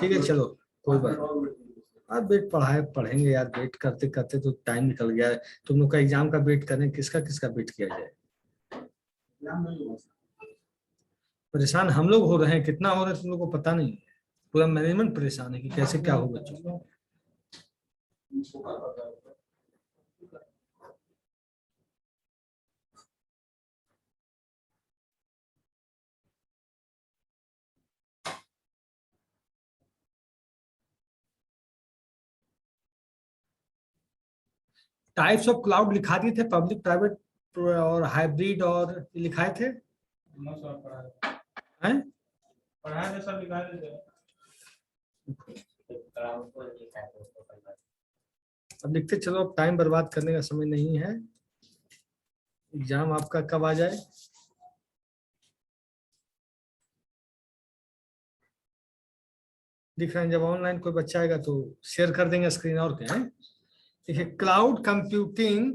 ठीक है चलो कोई बात नहीं। अब वेट पढ़ेंगे यार, वेट करते करते तो टाइम निकल गया है। तुम लोग का एग्जाम का वेट करें, किसका किसका वेट किया जाए। परेशान हम लोग हो रहे हैं, कितना हो रहे हैं तुम लोग को पता नहीं है। पूरा मैनेजमेंट परेशान है कि कैसे क्या हो बच्चों को। टाइप्स ऑफ क्लाउड लिखा दिए थे, पब्लिक प्राइवेट और हाइब्रिड और लिखाए थे हैं? पढ़ाया सब लिखा देते। अब लिखते चलो, अब टाइम बर्बाद करने का समय नहीं है। एग्जाम आपका कब आ जाए। दिख रहे हैं, जब ऑनलाइन कोई बच्चा आएगा तो शेयर कर देंगे स्क्रीन, और क्या है। देखिए क्लाउड कंप्यूटिंग,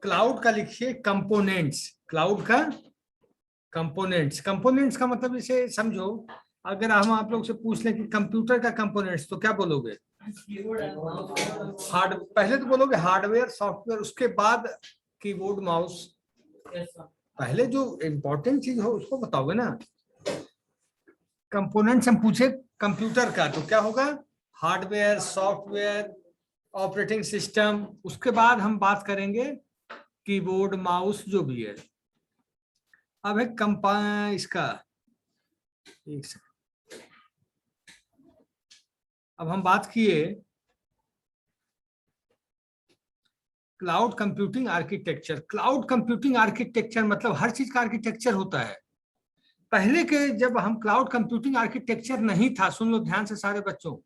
क्लाउड का लिखिए कंपोनेंट्स, क्लाउड का कंपोनेंट्स। कंपोनेंट्स का मतलब इसे समझो, अगर हम आप लोग से पूछ लें कि कंप्यूटर का कंपोनेंट्स, तो क्या बोलोगे। पहले तो बोलोगे हार्डवेयर सॉफ्टवेयर, उसके बाद कीबोर्ड माउस। पहले जो इंपॉर्टेंट चीज हो उसको बताओगे ना। कंपोनेंट्स हम पूछे कंप्यूटर का तो क्या होगा, हार्डवेयर सॉफ्टवेयर ऑपरेटिंग सिस्टम। उसके बाद हम बात करेंगे कीबोर्ड माउस जो भी है। अब है इसका एक सेकंड। अब हम बात किए cloud computing architecture. Cloud computing architecture मतलब हर चीज का आर्किटेक्चर होता है। पहले के जब हम क्लाउड कंप्यूटिंग आर्किटेक्चर नहीं था, सुन लो ध्यान से सारे बच्चों,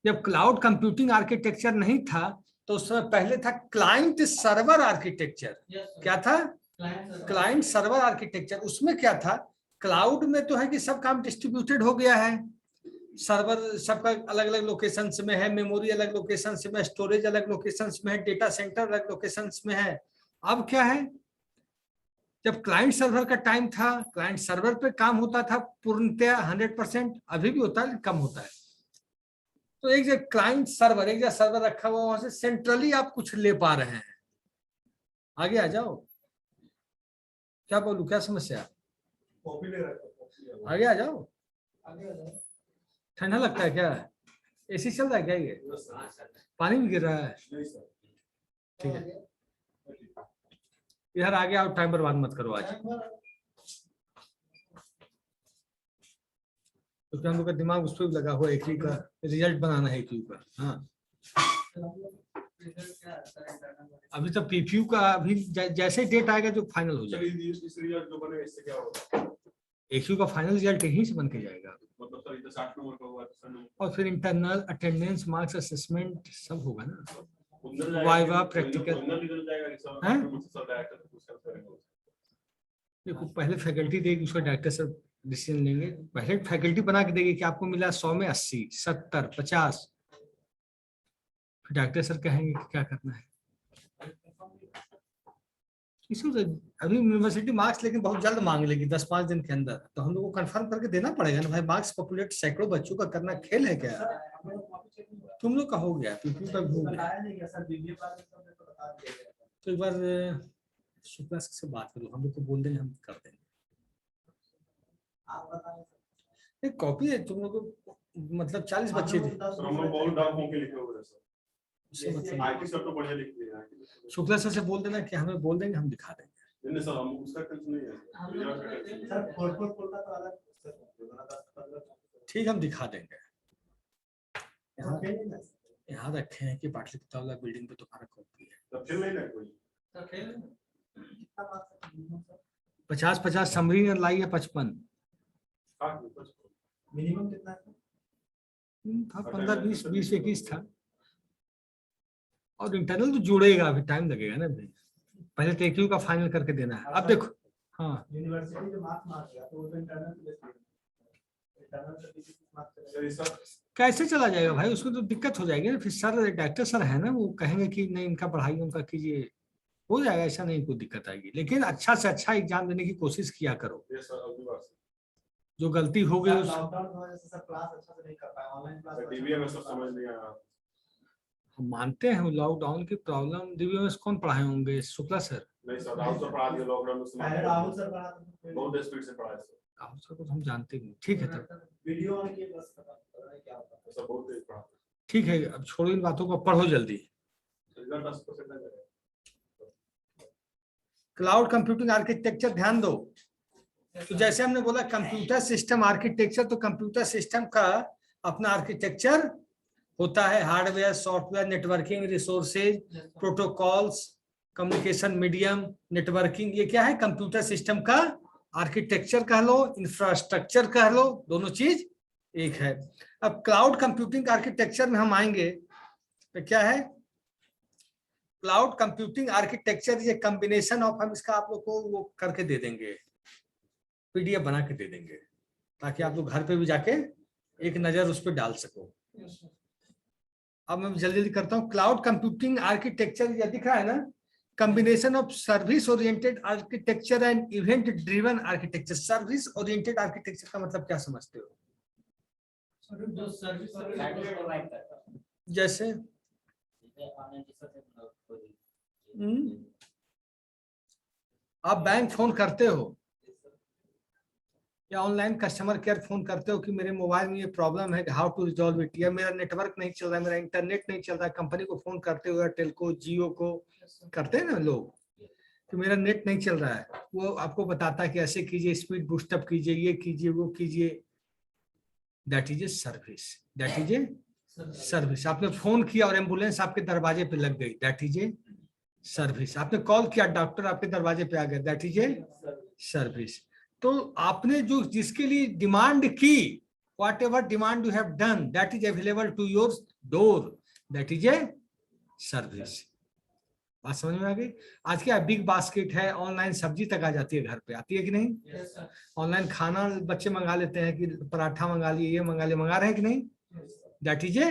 जब क्लाउड कंप्यूटिंग आर्किटेक्चर नहीं था तो उसमें पहले था क्लाइंट सर्वर आर्किटेक्चर। क्या था, क्लाइंट सर्वर आर्किटेक्चर। उसमें क्या था, क्लाउड में तो है कि सब काम डिस्ट्रीब्यूटेड हो गया है, सर्वर सबका अलग अलग लोकेशन में है, मेमोरी अलग लोकेशन में, स्टोरेज अलग लोकेशन में है, डेटा सेंटर अलग लोकेशन में है। अब क्या है, जब क्लाइंट सर्वर का टाइम था, क्लाइंट सर्वर पे काम होता था पूर्णतया 100%, अभी भी होता है कम होता है। तो एक जगह क्लाइंट सर्वर, एक जगह सर्वर रखा हुआ, वहां से सेंट्रली आप कुछ ले पा रहे हैं। आगे आ जाओ, क्या बोलूं, क्या समस्या, आगे आ जाओ। ठंडा लगता है क्या, एसी चल रहा है क्या, ये पानी भी गिर रहा है। ठीक है इधर आगे आओ, टाइम बर्बाद मत करो आज, क्योंकि हम लोग का दिमाग उस पर लगा हुआ, एक ही का रिजल्ट बनाना है, एक ही का। हाँ अभी तो पीपीयू का अभी जैसे डेट आएगा जो फाइनल हो जाएगा, एक्यू का फाइनल रिजल्ट यहीं से बन के जाएगा। और फिर इंटरनल अटेंडेंस मार्क्स असेसमेंट सब होगा ना, वाइवा प्रैक्टिकल। देखो पहले फैकल्टी देगी, उसका डायरेक्टर सर डिसीजन लेंगे। पहले फैकल्टी बना के देगी कि आपको मिला 100 में 80, 70, 50, फिर डायरेक्टर सर कहेंगे कि क्या करना है। इसमें अभी यूनिवर्सिटी मार्क्स लेकिन बहुत जल्द मांग लेगी, 10-5 दिन के अंदर। तो हम लोग को कंफर्म करके देना पड़ेगा ना भाई, मार्क्स पॉपुलेट सैकड़ों बच्चों का करना खेल है क्या। तुम लोग का हो गया, पीपीयू का भी हो गया। तो एक बार शुक्ला से बात करो, हम लोग को बोल देंगे, हम कर देंगे। एक कॉपी है तुम लोग को, मतलब 40 बच्चे थे, शुक्ला सर से बोल देना कि हमें बोल देंगे, हम दिखा देंगे। ठीक हम दिखा देंगे। यहाँ रखे हैं कि पाटलिपुत्र वाला बिल्डिंग पे तुम्हारा कॉपी है। 50-50 समरी ने लाई है, 55 मिनिमम कितना था, 15-20, 20-21 था। और इंटरनल तो जुड़ेगा, अभी टाइम लगेगा ना भाई, पहले तो एक्यू का फाइनल करके देना है। अब देखो हाँ यूनिवर्सिटी जो मार्क्स मार दिया तो इंटरनल कैसे चला जाएगा भाई, उसको तो दिक्कत हो जाएगी ना। फिर सर डायरेक्टर सर है ना, वो कहेंगे कि नहीं इनका पढ़ाई उनका कीजिए, हो जाएगा, ऐसा नहीं कोई दिक्कत आएगी। लेकिन अच्छा से अच्छा एग्जाम देने की कोशिश किया करो। जो गलती हो गई उस लॉकडाउन की वजह से सब क्लास अच्छा से नहीं कर पाए, ऑनलाइन क्लास टीवी में सब समझ नहीं आया। हम मानते हैं लॉकडाउन की प्रॉब्लम दिव्य में कौन पढ़ाए होंगे, शुक्ला सर। नहीं सर, राहुल सर पढ़ा दिए लॉकडाउन में पहले समाप्त। राहुल सर पढ़ाते थे, बहुत स्पीड से पढ़ाए सर। राहुल सर को तो हम जानते नहीं, ठीक है तब वीडियो ऑन किए बस खत्म, पता नहीं क्या होता है। सर बहुत तेज पढ़ाते। ठीक है, अब छोड़ो इन बातों को, पढ़ो जल्दी। रिजल्ट 80% है। क्लाउड कंप्यूटिंग आर्किटेक्चर ध्यान दो। तो जैसे हमने बोला कंप्यूटर सिस्टम आर्किटेक्चर, तो कंप्यूटर सिस्टम का अपना आर्किटेक्चर होता है, hardware, software, networking, resources, protocols, communication medium, networking. ये क्या है? कंप्यूटर सिस्टम का आर्किटेक्चर कह लो, इंफ्रास्ट्रक्चर कह लो, दोनों चीज एक है। अब क्लाउड कंप्यूटिंग आर्किटेक्चर में हम आएंगे तो क्या है? क्लाउड कंप्यूटिंग आर्किटेक्चर ये कॉम्बिनेशन ऑफ, हम इसका आप लोग को वो करके दे देंगे, पीडीएफ बना के दे देंगे, ताकि आप लोग घर पे भी जाके एक नजर उस पर डाल सको। अब मैं जल्दी जल्दी करता हूँ। क्लाउड कंप्यूटिंग आर्किटेक्चर ये दिख रहा है ना, combination of service oriented architecture and event driven architecture. Service oriented architecture का मतलब क्या समझते हो? जो सर्विस प्रोवाइड करता है, जैसे आप बैंक फोन करते हो या ऑनलाइन कस्टमर केयर फोन करते हो कि मेरे मोबाइल में ये प्रॉब्लम है, हाउ टू रिजॉल्व इट, या मेरा नेटवर्क नहीं चल रहा है, मेरा इंटरनेट नहीं चल रहा है, कंपनी को फोन करते हो, एयरटेल को, जियो को, करते हैं ना लोग कि मेरा नेट नहीं चल रहा है, वो आपको बताता है कि ऐसे कीजिए, स्पीड बूस्टअप कीजिए, ये कीजिए, वो कीजिए। That is a service, that is a service. आपने फोन किया और एम्बुलेंस आपके दरवाजे पे लग गई, दैट इज ए सर्विस। आपने कॉल किया, डॉक्टर आपके दरवाजे पे आ गया, दैट इज ए सर्विस। तो आपने जो जिसके लिए डिमांड की, whatever demand you have done, that is available to your door, that is a service. बात समझ में आ गई? आज क्या बिग बास्केट है, ऑनलाइन सब्जी तक आ जाती है, घर पे आती है कि नहीं? ऑनलाइन खाना बच्चे मंगा लेते हैं कि पराठा मंगा लिए, ये मंगा लिए, मंगा रहे हैं कि नहीं? That is a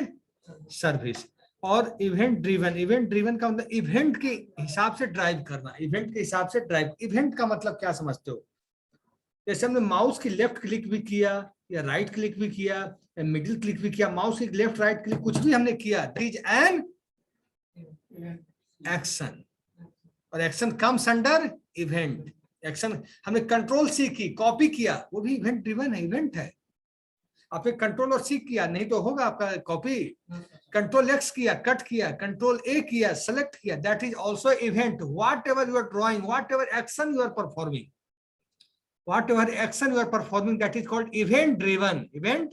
service. और इवेंट ड्रिवन, इवेंट ड्रिवन का मतलब इवेंट के हिसाब से ड्राइव करना, इवेंट के हिसाब से ड्राइव। इवेंट का मतलब क्या समझते हो? जैसे हमने माउस की लेफ्ट क्लिक भी किया या राइट क्लिक भी किया या मिडिल क्लिक भी किया, माउस की लेफ्ट राइट क्लिक कुछ भी हमने किया, दैट इज एन एक्शन, और action comes under event. Action हमने कंट्रोल सी की, कॉपी किया, वो भी इवेंट ड्रिवन है, इवेंट है। आपने कंट्रोल और सी किया, नहीं तो होगा आपका कॉपी। कंट्रोल एक्स किया, कट किया, कंट्रोल ए किया, सेलेक्ट किया, that is also event. Whatever you are drawing, whatever action you are performing, whatever action you are performing, that is called event driven, event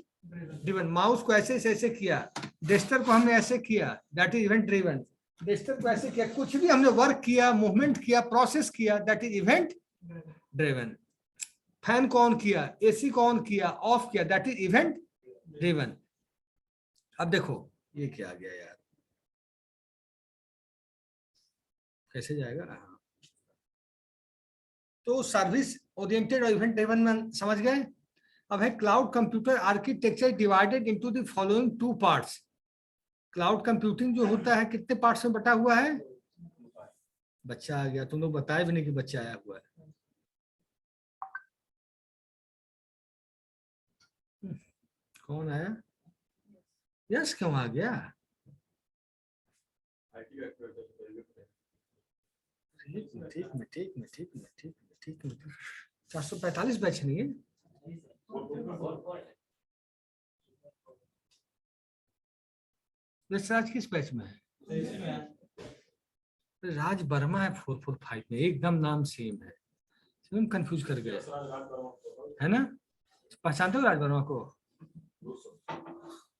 driven। Mouse को ऐसे से ऐसे किया, डेस्टर को हमने ऐसे किया, that is event driven। डेस्टर को ऐसे किया, कुछ भी हमने वर्क किया, मूवमेंट किया, प्रोसेस किया, that is event driven। Fan को ऑन किया, एसी को ऑन किया, ऑफ किया, that is event driven। अब देखो ये क्या आ गया यार, कैसे जाएगा? तो सर्विस ओरिएंटेड और इवेंट ड्रिवन में समझ गए। अब है cloud computer architecture divided into the following two parts. Cloud computing जो होता है कितने पार्ट्स में बटा हुआ है? बच्चा आ गया, तुम लोग बताए भी नहीं कि बच्चा आया हुआ है। कौन आया? यस, क्यों आ गया? ठीक में 445 बैच नहीं है? राज किस बैच में है? राज वर्मा है 445 में, एकदम नाम सेम है, तुम कंफ्यूज कर गए है ना? पहचानते हो राज वर्मा को?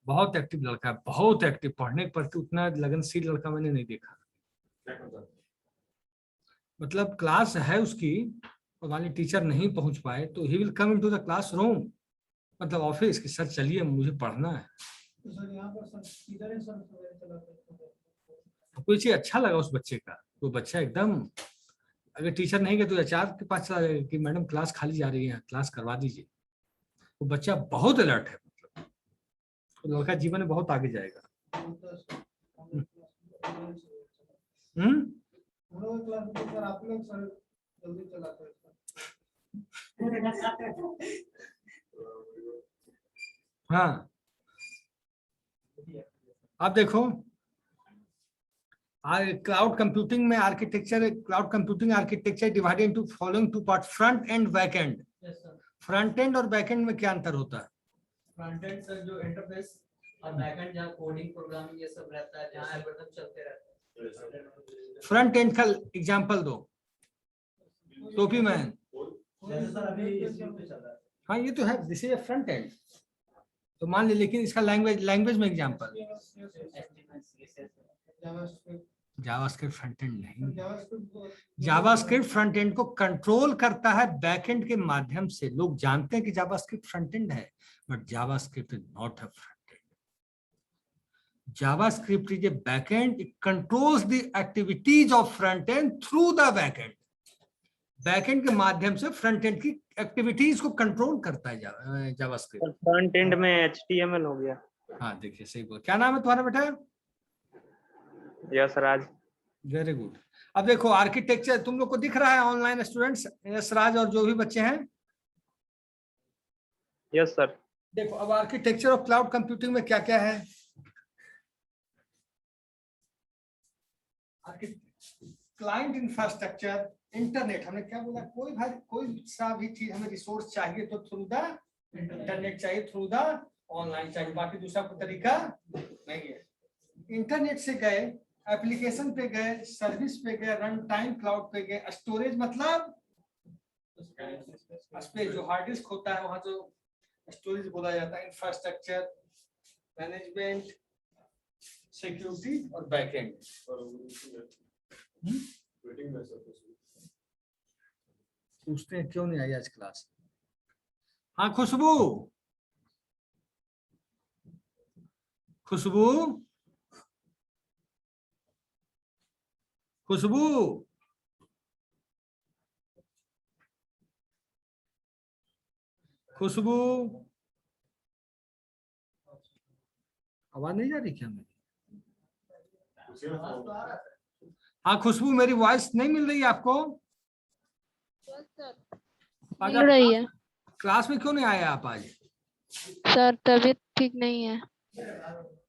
बहुत एक्टिव लड़का है, बहुत एक्टिव, पढ़ने के प्रति उतना लगनशील लड़का मैंने नहीं देखा। मतलब क्लास है उसकी और वाले टीचर नहीं पहुंच पाए तो he will come into the classroom, मतलब ऑफिस कि सर चलिए मुझे पढ़ना है। कोई चीज अच्छा लगा उस बच्चे का, वो बच्चा एकदम, अगर टीचर नहीं गए तो एचआर के पास चला जाएगा कि मैडम क्लास खाली जा रही है, क्लास करवा दीजिए। वो बच्चा बहुत अलर्ट है, मतलब तो लड़का जीवन में बहुत आगे जाएगा। हाँ अब देखो क्लाउड कंप्यूटिंग में architecture, cloud computing architecture divided into following two part, front end back end. Yes, sir. Front end और बैक एंड में क्या अंतर होता है? फ्रंट एंड सर जो इंटरफेस और बैक एंड जहाँ कोडिंग प्रोग्रामिंग ये सब रहता है, जहाँ एल्गोरिथम चलते रहते हैं। फ्रंट एंड का एग्जांपल दो, टोपी मैन। जैसे सर अभी इस पे चल रहा है। हाँ ये तो है, दिस इज फ्रंट एंड, तो मान ली, लेकिन इसका लैंग्वेज में एग्जांपल जावास्क्रिप्ट फ्रंट एंड नहीं। जावास्क्रिप्ट फ्रंट एंड को कंट्रोल करता है बैक एंड के माध्यम से। लोग जानते हैं कि जावास्क्रिप्ट फ्रंट एंड है, but JavaScript is not a front end. JavaScript is a back and, it controls the activities of front end through the back and. Back and के माध्यम से फ्रंट एंड की एक्टिविटीज को control करता है JavaScript. Front end में HTML हो गया। हाँ देखिए सही बोल। क्या नाम है तुम्हारा बेटा? यस राज। Very good. अब देखो आर्किटेक्चर तुम लोग को दिख रहा है ऑनलाइन स्टूडेंट्स, यशराज और जो भी बच्चे हैं। Yes sir. देखो अब आर्किटेक्चर ऑफ क्लाउड कंप्यूटिंग में क्या क्या है। क्लाइंट इंफ्रास्ट्रक्चर, इंटरनेट, हमने क्या बोला, कोई सा भी चीज हमें रिसोर्स चाहिए तो थ्रू द इंटरनेट चाहिए, थ्रू द ऑनलाइन चाहिए, बाकी दूसरा कोई तरीका नहीं है। इंटरनेट से गए, एप्लीकेशन पे गए, सर्विस पे गए, रन टाइम क्लाउड पे गए, स्टोरेज मतलब स्पेस, जो हार्ड डिस्क होता है वहां जो स्टोरेज बोला जाता है, इंफ्रास्ट्रक्चर, मैनेजमेंट, सिक्योरिटी और बैकएंड। पूछते हैं क्यों नहीं आई आज क्लास। हाँ खुशबू, खुशबू, खुशबू, खुशबू, आवाज नहीं जा रही क्या मेरी? हाँ खुशबू, मेरी वॉइस नहीं मिल रही है आपको? मिल रही है क्लास में क्यों नहीं आए आप आज? सर, तबीयत ठीक नहीं है।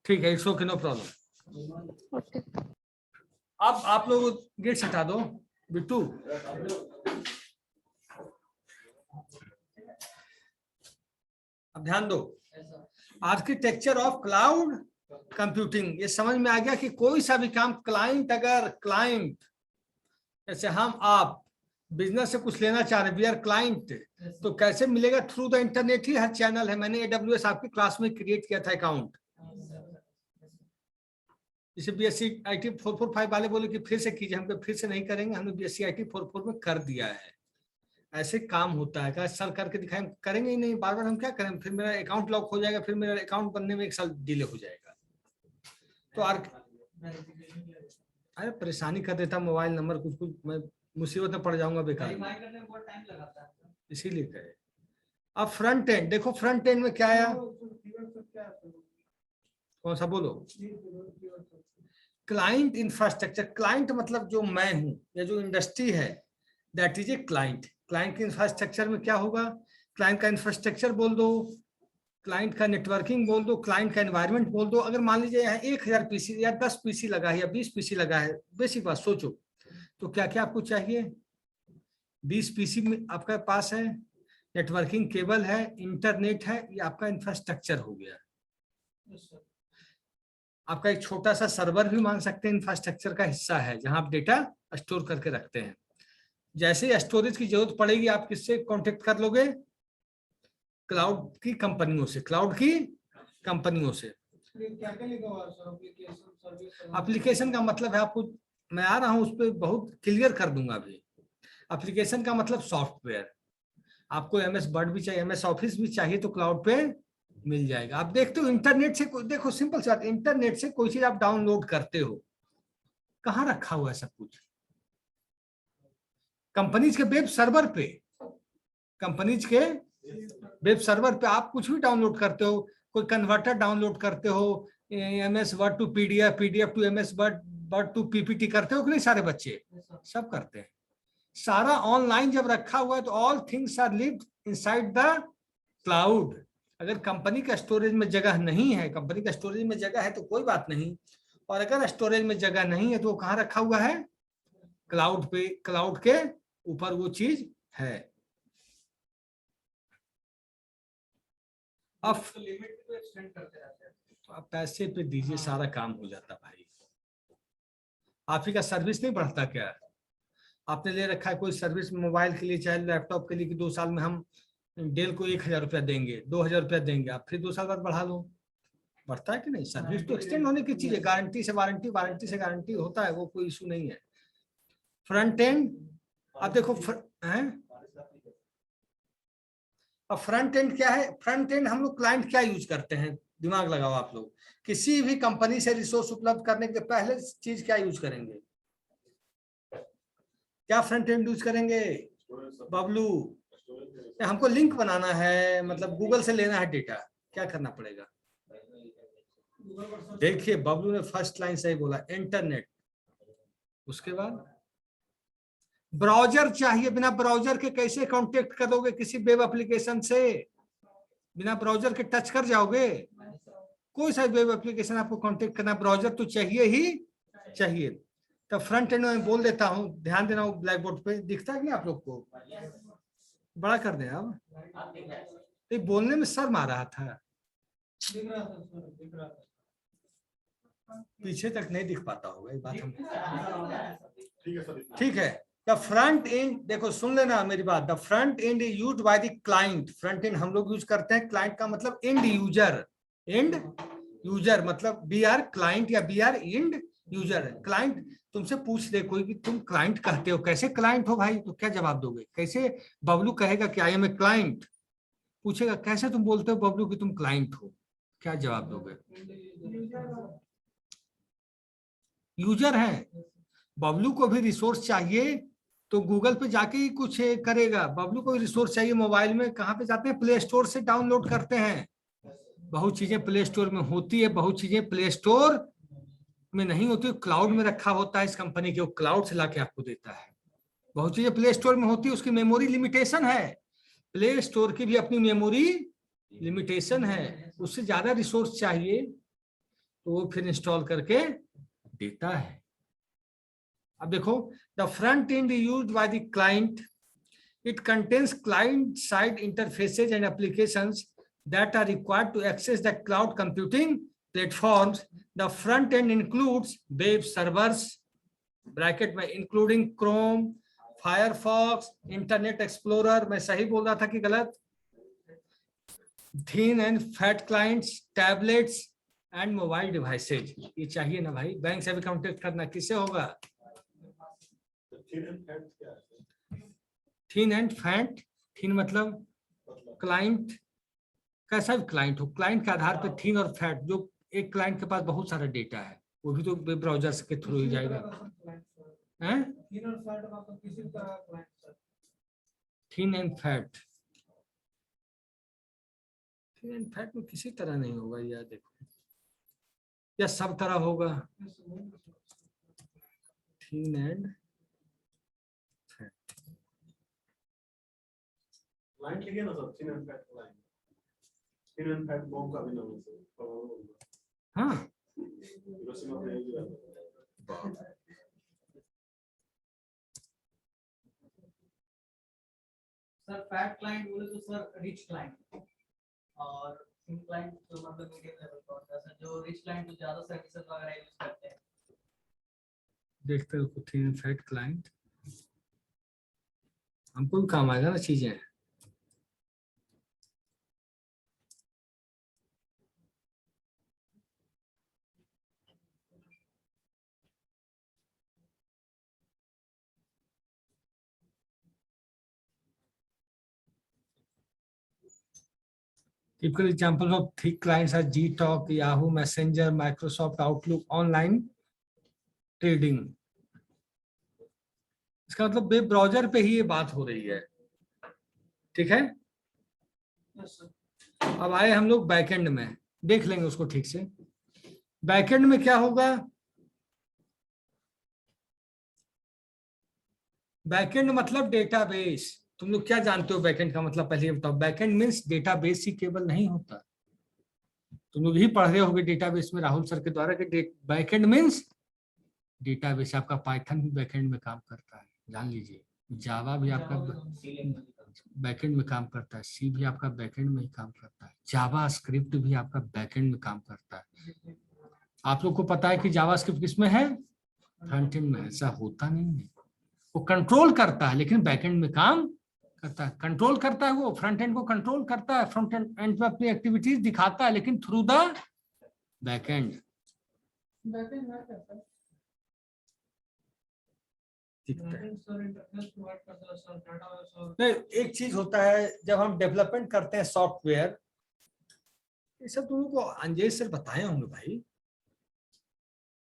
ठीक है, it's okay, no problem. Okay. अब आप लोग गेट हटा दो बिट्टू। अब ध्यान दो, आर्किटेक्चर ऑफ क्लाउड कंप्यूटिंग, ये समझ में आ गया कि कोई सा भी काम क्लाइंट, अगर क्लाइंट जैसे हम आप बिजनेस से कुछ लेना चाह रहे, वी आर क्लाइंट, तो कैसे मिलेगा? Through the internet he her channel है। मैंने AWS आपकी क्लास में क्रिएट किया था अकाउंट। जैसे BSc IT 445 वाले बोले कि फिर से कीजिए, हम फिर से नहीं करेंगे, हमने BSc IT 44 में कर दिया है। ऐसे काम होता है, क्या सर करके दिखाएं? करेंगे ही नहीं, बार बार हम क्या करें? फिर मेरा अकाउंट लॉक हो जाएगा, फिर मेरा अकाउंट बनने में 1 साल डिले हो जाएगा। तो अरे परेशानी कर देता मोबाइल नंबर, कुछ मैं मुसीबत में पड़ जाऊंगा बेकार, इसीलिए कहे। अब फ्रंट एंड देखो, फ्रंट एंड में क्या आया? कौन सा बोलो? Client infrastructure. क्लाइंट मतलब जो मैं हूं या जो इंडस्ट्री है, that is a client. Client के इंफ्रास्ट्रक्चर में क्या होगा? क्लाइंट का इंफ्रास्ट्रक्चर बोल दो, क्लाइंट का नेटवर्किंग बोल दो, क्लाइंट का एनवायरनमेंट बोल दो। अगर मान लीजिए यहाँ 1000 PC या 10 PC लगा है या 20 PC लगा है, बेसिक बात सोचो, तो क्या क्या आपको चाहिए? 20 PC में आपके पास है, नेटवर्किंग केबल है, इंटरनेट है, ये आपका इंफ्रास्ट्रक्चर हो गया। आपका एक छोटा सा सर्वर भी मान सकते हैं इंफ्रास्ट्रक्चर का हिस्सा है, जहां आप डेटा स्टोर करके रखते हैं। जैसे स्टोरेज की जरूरत पड़ेगी, आप किससे कांटेक्ट कर लोगे? क्लाउड की कंपनियों से, क्लाउड की कंपनियों से। एप्लीकेशन का मतलब है, आपको मैं आ रहा हूं उस पर बहुत क्लियर कर दूंगा अभी। एप्लीकेशन का मतलब सॉफ्टवेयर। आपको MS वर्ड भी चाहिए, MS ऑफिस भी चाहिए, तो क्लाउड पे मिल जाएगा। आप देखते हो इंटरनेट से, देखो सिंपल सी बात, इंटरनेट से कोई चीज आप डाउनलोड करते हो, कहाँ रखा हुआ है सब कुछ? कंपनीज के वेब सर्वर पे, कंपनीज के वेब सर्वर पे आप कुछ भी डाउनलोड करते हो, कोई कन्वर्टर डाउनलोड करते हो, MS word to PDF, PDF to MS word to PPT करते हो कि नहीं? सारे बच्चे सब करते हैं। सारा ऑनलाइन जब रखा हुआ है, तो all things are lived inside the cloud, अगर कंपनी का स्टोरेज में जगह नहीं है, कंपनी का स्टोरेज में जगह है तो कोई बात नहीं, और अगर स्टोरेज में जगह नहीं है तो वो कहाँ रखा हुआ है, क्लाउड पे, क्लाउड के ऊपर वो चीज है। अब लिमिट को एक्सटेंड करते रहते हैं। तो आप पैसे पे दीजिए, सारा काम हो जाता भाई। आप ही का सर्विस नहीं बढ़ता क्या? आपने ले रखा है कोई सर्विस मोबाइल के लिए चाहे लैपटॉप के लिए कि 2 साल में हम डेल को 1000 रुपया देंगे, 2000 रुपया देंगे, आप फिर 2 साल बाद बढ़ा लो, बढ़ता है कि नहीं? सर्विस तो एक्सटेंड होने की चीज है, गारंटी से वारंटी, वारंटी से गारंटी होता है, वो कोई इशू नहीं है। फ्रंट एंड, अब देखो अब फ्रंट एंड क्या है? फ्रंट एंड हम लोग क्लाइंट क्या यूज करते हैं, दिमाग लगाओ आप लोग। किसी भी कंपनी से रिसोर्स उपलब्ध करने के पहले चीज क्या यूज करेंगे? क्या फ्रंट एंड यूज करेंगे? बबलू। हमको लिंक बनाना है, मतलब गूगल से लेना है डेटा, क्या करना पड़ेगा? देखिए बबलू ने फर्स्ट लाइन सही बोला, इंटरनेट। उसके बाद ब्राउजर चाहिए, बिना ब्राउजर के कैसे कांटेक्ट करोगे किसी वेब एप्लीकेशन से? बिना ब्राउजर के टच कर जाओगे? कोई सा वेब एप्लीकेशन आपको कांटेक्ट करना, ब्राउजर तो चाहिए ही चाहिए। तो फ्रंट एंड में बोल देता हूँ, ध्यान देना, ब्लैक बोर्ड पे दिखता है कि नहीं आप लोग को? बड़ा कर दें अब, ये बोलने में शर्म आ रहा था, पीछे तक नहीं दिख पाता होगा ये बात। हम ठीक है सर। ठीक है, द फ्रंट एंड, देखो सुन लेना मेरी बात, the front end is used by the client. Front end हम लोग यूज करते हैं, क्लाइंट का मतलब एंड यूजर। एंड यूजर मतलब बी आर क्लाइंट या we are end user. Client तुमसे पूछ दे कोई कि तुम क्लाइंट कहते हो, कैसे क्लाइंट हो भाई, तो क्या जवाब दोगे? कैसे बबलू कहेगा कि आई एम ए क्लाइंट? पूछेगा कैसे तुम बोलते हो बबलू कि तुम क्लाइंट हो, क्या जवाब दोगे? यूजर है। बबलू को भी रिसोर्स चाहिए तो गूगल पे जाके ही कुछ करेगा। बबलू को भी रिसोर्स चाहिए मोबाइल में, कहाँ पे जाते हैं? प्ले स्टोर से डाउनलोड करते हैं। बहुत चीजें प्ले स्टोर में होती है, बहुत चीजें प्ले स्टोर में नहीं होती, क्लाउड में रखा होता है इस कंपनी के, वो क्लाउड से लाके आपको देता है। बहुत चीजें प्ले स्टोर में होती है, उसकी मेमोरी लिमिटेशन है। प्ले स्टोर की भी अपनी मेमोरी लिमिटेशन है, उससे ज्यादा रिसोर्स चाहिए तो वो फिर इंस्टॉल करके देता है। अब देखो, the front end used by the client, it contains client side interfaces and applications that are required to access the cloud computing platforms. The front end includes web servers, bracket में including Chrome, Firefox, Internet Explorer, मैं सही बोल रहा था कि गलत? Thin and fat clients, tablets and mobile devices. ये चाहिए ना भाई, बैंक से भी कांटेक्ट करना किससे होगा? Thin and fat, thin मतलब क्लाइंट, कैसा भी क्लाइंट हो, क्लाइंट के आधार पर थीन और फैट, जो एक क्लाइंट के पास बहुत सारा डेटा है वो भी तो वेब ब्राउजर के थ्रू ही जाएगा। हैं? थीन and fat, thin and fat में किसी तरह नहीं होगा यार, देखो या सब तरह होगा। थीन एंड फैट लाइन लिखिए ना sir, thin and fat line. Thin and fat bomb का भी नाम है सर। हाँ हिरोशिमा में यूज करते हैं। सर फैट क्लाइंट बोले तो सर रिच क्लाइंट, और थिन क्लाइंट तो मतलब मीडियम लेवल का होता है सर, जो रिच क्लाइंट तो ज्यादा सर्विसेज वगैरह यूज करते हैं। देखते हो थिन एंड फैट क्लाइंट, हमको भी काम आएगा ना चीजें। Typical examples of thick clients are Gtalk, Yahoo Messenger, Microsoft Outlook, online trading. इसका मतलब वेब ब्राउजर पे ही ये बात हो रही है, ठीक है। अब आए हम लोग बैकएंड में, देख लेंगे उसको ठीक से। बैकएंड में क्या होगा? बैकएंड मतलब डेटाबेस। तुम लोग क्या जानते हो बैकएंड का मतलब, पहले ये बताओ। बैकएंड मीन्स डेटाबेस ही केवल नहीं होता, तुम लोग ही पढ़ रहे होगे डेटाबेस में राहुल सर के द्वारा कि बैकएंड मीन्स डेटाबेस। आपका पाइथन भी बैकएंड में काम करता है, जान लीजिए। जावा भी आपका बैकएंड में काम करता है, सी भी आपका बैकएंड में ही काम करता है, जावा स्क्रिप्ट भी आपका बैकएंड में काम करता है। आप लोग को पता है कि जावा स्क्रिप्ट किसमें है, फ्रंट एंड में। ऐसा होता नहीं है, वो कंट्रोल करता है लेकिन बैकएंड में काम करता है। कंट्रोल करता है, वो फ्रंट एंड को कंट्रोल करता है, फ्रंट एंड पे अपनी एक्टिविटीज दिखाता है, लेकिन थ्रू द बैकएंड। नहीं, एक चीज होता है जब हम डेवलपमेंट करते हैं सॉफ्टवेयर, ये सब तुम लोग को अंजेश सर बताए होंगे भाई,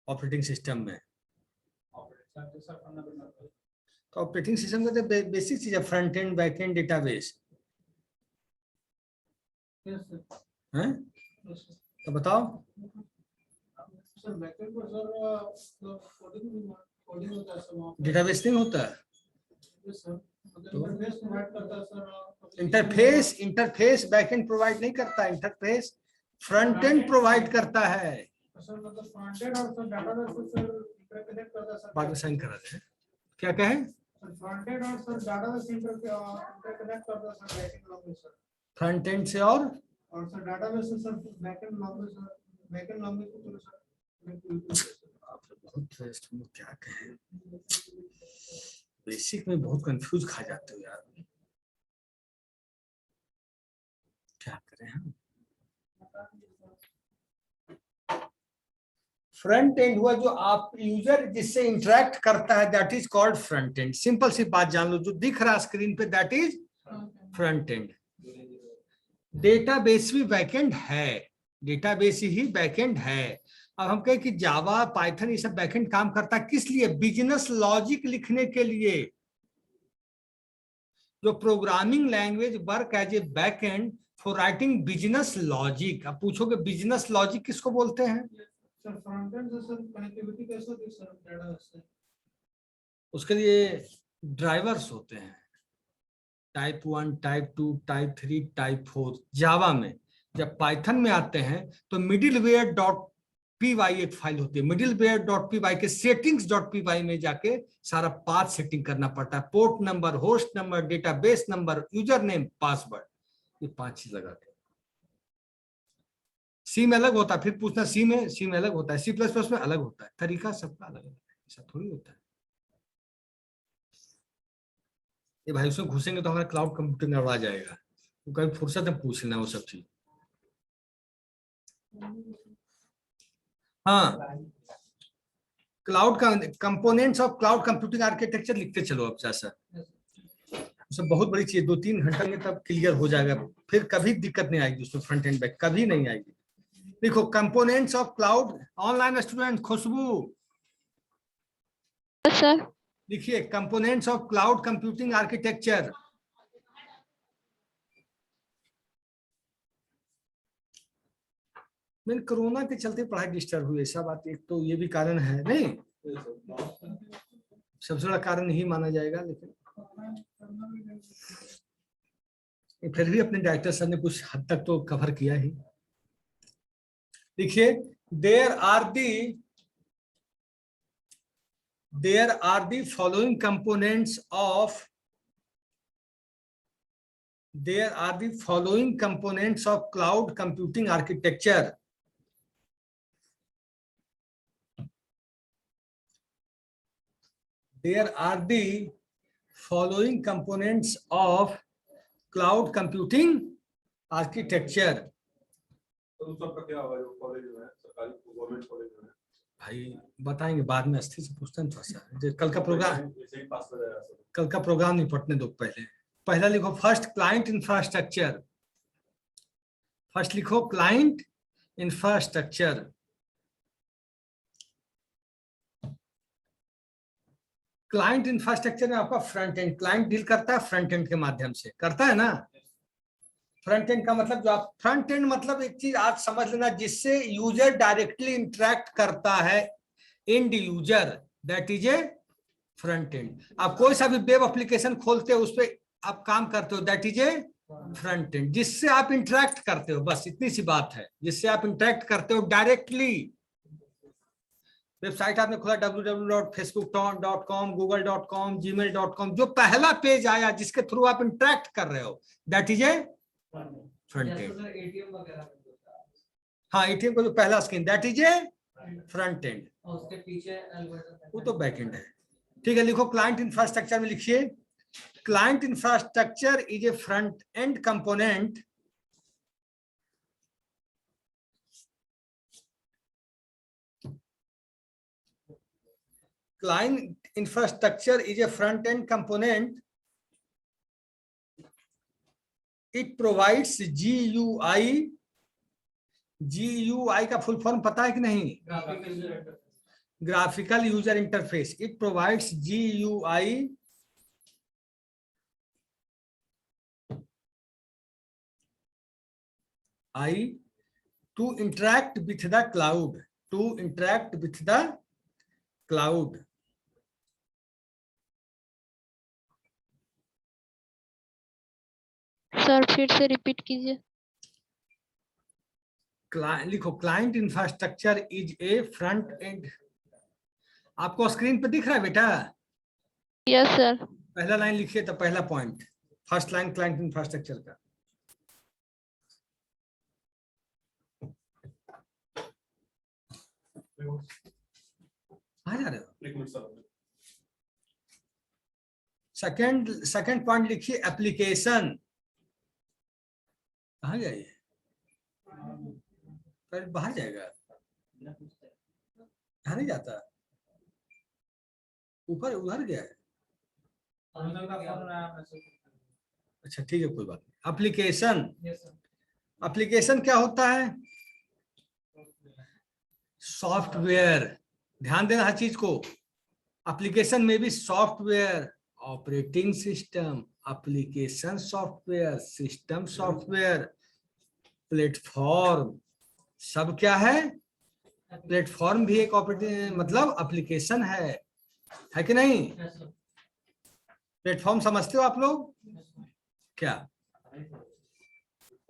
ऑपरेटिंग सिस्टम में। तो ऑपरेटिंग सिस्टम का तो बेसिक चीज है, front end back and database हैं। तो बताओ डेटाबेस नहीं होता है, इंटरफेस बैक एंड प्रोवाइड नहीं करता, इंटरफेस फ्रंट एंड प्रोवाइड करता है। बाद में साइन करा दे, क्या कहे, फ्रंट एंड से और सर डाटाबेस से sir backend long sir backend long को सर बहुत क्या कहें, बेसिक में बहुत कंफ्यूज खा जाते हो यार, क्या करें हम। फ्रंट एंड हुआ जो आप यूजर जिससे इंटरेक्ट करता है, that is called front end. Simple सी बात जान लो, जो दिख रहा स्क्रीन पे that is front end. Database भी बैकएंड है, डेटाबेस ही बैकएंड है। अब हम कहें कि जावा पाइथन ये सब बैकएंड काम करता है, किस लिए, बिजनेस लॉजिक लिखने के लिए। जो programming language work as a backend for writing business logic. अब पूछोगे बिजनेस लॉजिक किसको बोलते हैं, सर फ्रंट एंड से सर कनेक्टिविटी कैसे होती है सर डेटाबेस से, उसके लिए ड्राइवर्स होते हैं, टाइप 1, टाइप 2, टाइप 3, टाइप 4 जावा में। जब पाइथन में आते हैं तो मिडिलवेयर डॉट पीवाई एक फाइल होती है, मिडिलवेयर डॉट पीवाई के सेटिंग्स डॉट पीवाई में जाके सारा पाथ सेटिंग करना पड़ता है, port number, host number, database number, user name, password, ये 5 चीज लगा के। सी में अलग होता है, फिर पूछना सी में अलग होता है, C++ में अलग होता है, तरीका सबका अलग अलग है, ऐसा थोड़ी होता है। ये भाई उसमें घुसेंगे तो हमारा क्लाउड कंप्यूटिंग आ जाएगा, तो कभी फुर्सत में पूछ लेना वो सब चीज। हाँ, क्लाउड का components of cloud computing architecture लिखते चलो अब जैसा, सब बहुत बड़ी चीज, 2-3 घंटे में तब क्लियर हो जाएगा, फिर कभी दिक्कत नहीं आएगी उसमें, फ्रंट एंड बैक कभी नहीं आएगी। देखो components of cloud, online student Khushbu sir लिखिए, components of cloud computing architecture. मैंने कोरोना के चलते पढ़ाई डिस्टर्ब हुई, ऐसा बात, एक तो ये भी कारण है, नहीं सबसे बड़ा कारण यही माना जाएगा, लेकिन फिर भी अपने डायरेक्टर सर ने कुछ हद तक तो कवर किया ही। देखिए, there are the following components of cloud computing architecture. There are the following components of cloud computing architecture. तो सबका क्या होगा जो कॉलेज में है, सरकारी गवर्नमेंट कॉलेज में है, भाई बताएंगे बाद में, अस्थिर से पूछते हैं थोड़ा सा, कल का प्रोग्राम, वैसे ही पास हो जाएगा सर। कल का प्रोग्राम नहीं पढ़ने दो, पहला लिखो फर्स्ट क्लाइंट इंफ्रास्ट्रक्चर, फर्स्ट लिखो क्लाइंट इंफ्रास्ट्रक्चर। क्लाइंट इंफ्रास्ट्रक्चर में आपका फ्रंट एंड, क्लाइंट डील करता है फ्रंट एंड के माध्यम से, करता है ना। फ्रंट एंड का मतलब, जो आप फ्रंट एंड मतलब एक चीज आप समझ लेना, जिससे यूजर डायरेक्टली इंटरेक्ट करता है, and user, that is A front end. आप कोई सा भी वेब एप्लीकेशन खोलते हो, उस पर आप काम करते हो, that is A front end, जिससे आप इंटरेक्ट करते हो, बस इतनी सी बात है, जिससे आप इंटरेक्ट करते हो डायरेक्टली। वेबसाइट आपने खोला www.facebook.com, google.com, gmail.com, जो पहला पेज आया जिसके थ्रू आप इंटरेक्ट कर रहे हो, दैट इज ए फ्रंट जैसे एंड। सर एटीएम वगैरह में होता है, हाँ, एटीएम का जो पहला screen, that is A front end, और उसके पीछे एल्गोरिथम वो तो बैक एंड है। ठीक है, लिखो क्लाइंट इंफ्रास्ट्रक्चर में लिखिए, client infrastructure is a front end component client infrastructure is a front end component. It provides GUI. GUI का फुल फॉर्म पता है कि नहीं? Graphical user interface. It provides GUI to interact with the cloud. To interact with the cloud. Sir फिर से repeat कीजिए। लिखो client infrastructure is a front end. आपको स्क्रीन पे दिख रहा है बेटा? Yes sir. पहला लाइन लिखिए, तो पहला point, first line client infrastructure का। कहाँ जा रहे हो? एक मिनट सर। सेकंड पॉइंट लिखिए एप्लीकेशन। कहाँ जाइए? पर बाहर जाएगा, यहाँ नहीं जाता, ऊपर उधर गया है। अच्छा ठीक है, कोई बात नहीं। एप्लीकेशन, एप्लीकेशन क्या होता है? सॉफ्टवेयर। ध्यान देना हर चीज को। एप्लीकेशन में भी software, operating system, application software, system software, platform, सब क्या है? प्लेटफॉर्म भी एक ऑपरेटिंग मतलब एप्लीकेशन है कि नहीं? प्लेटफॉर्म समझते हो आप लोग क्या?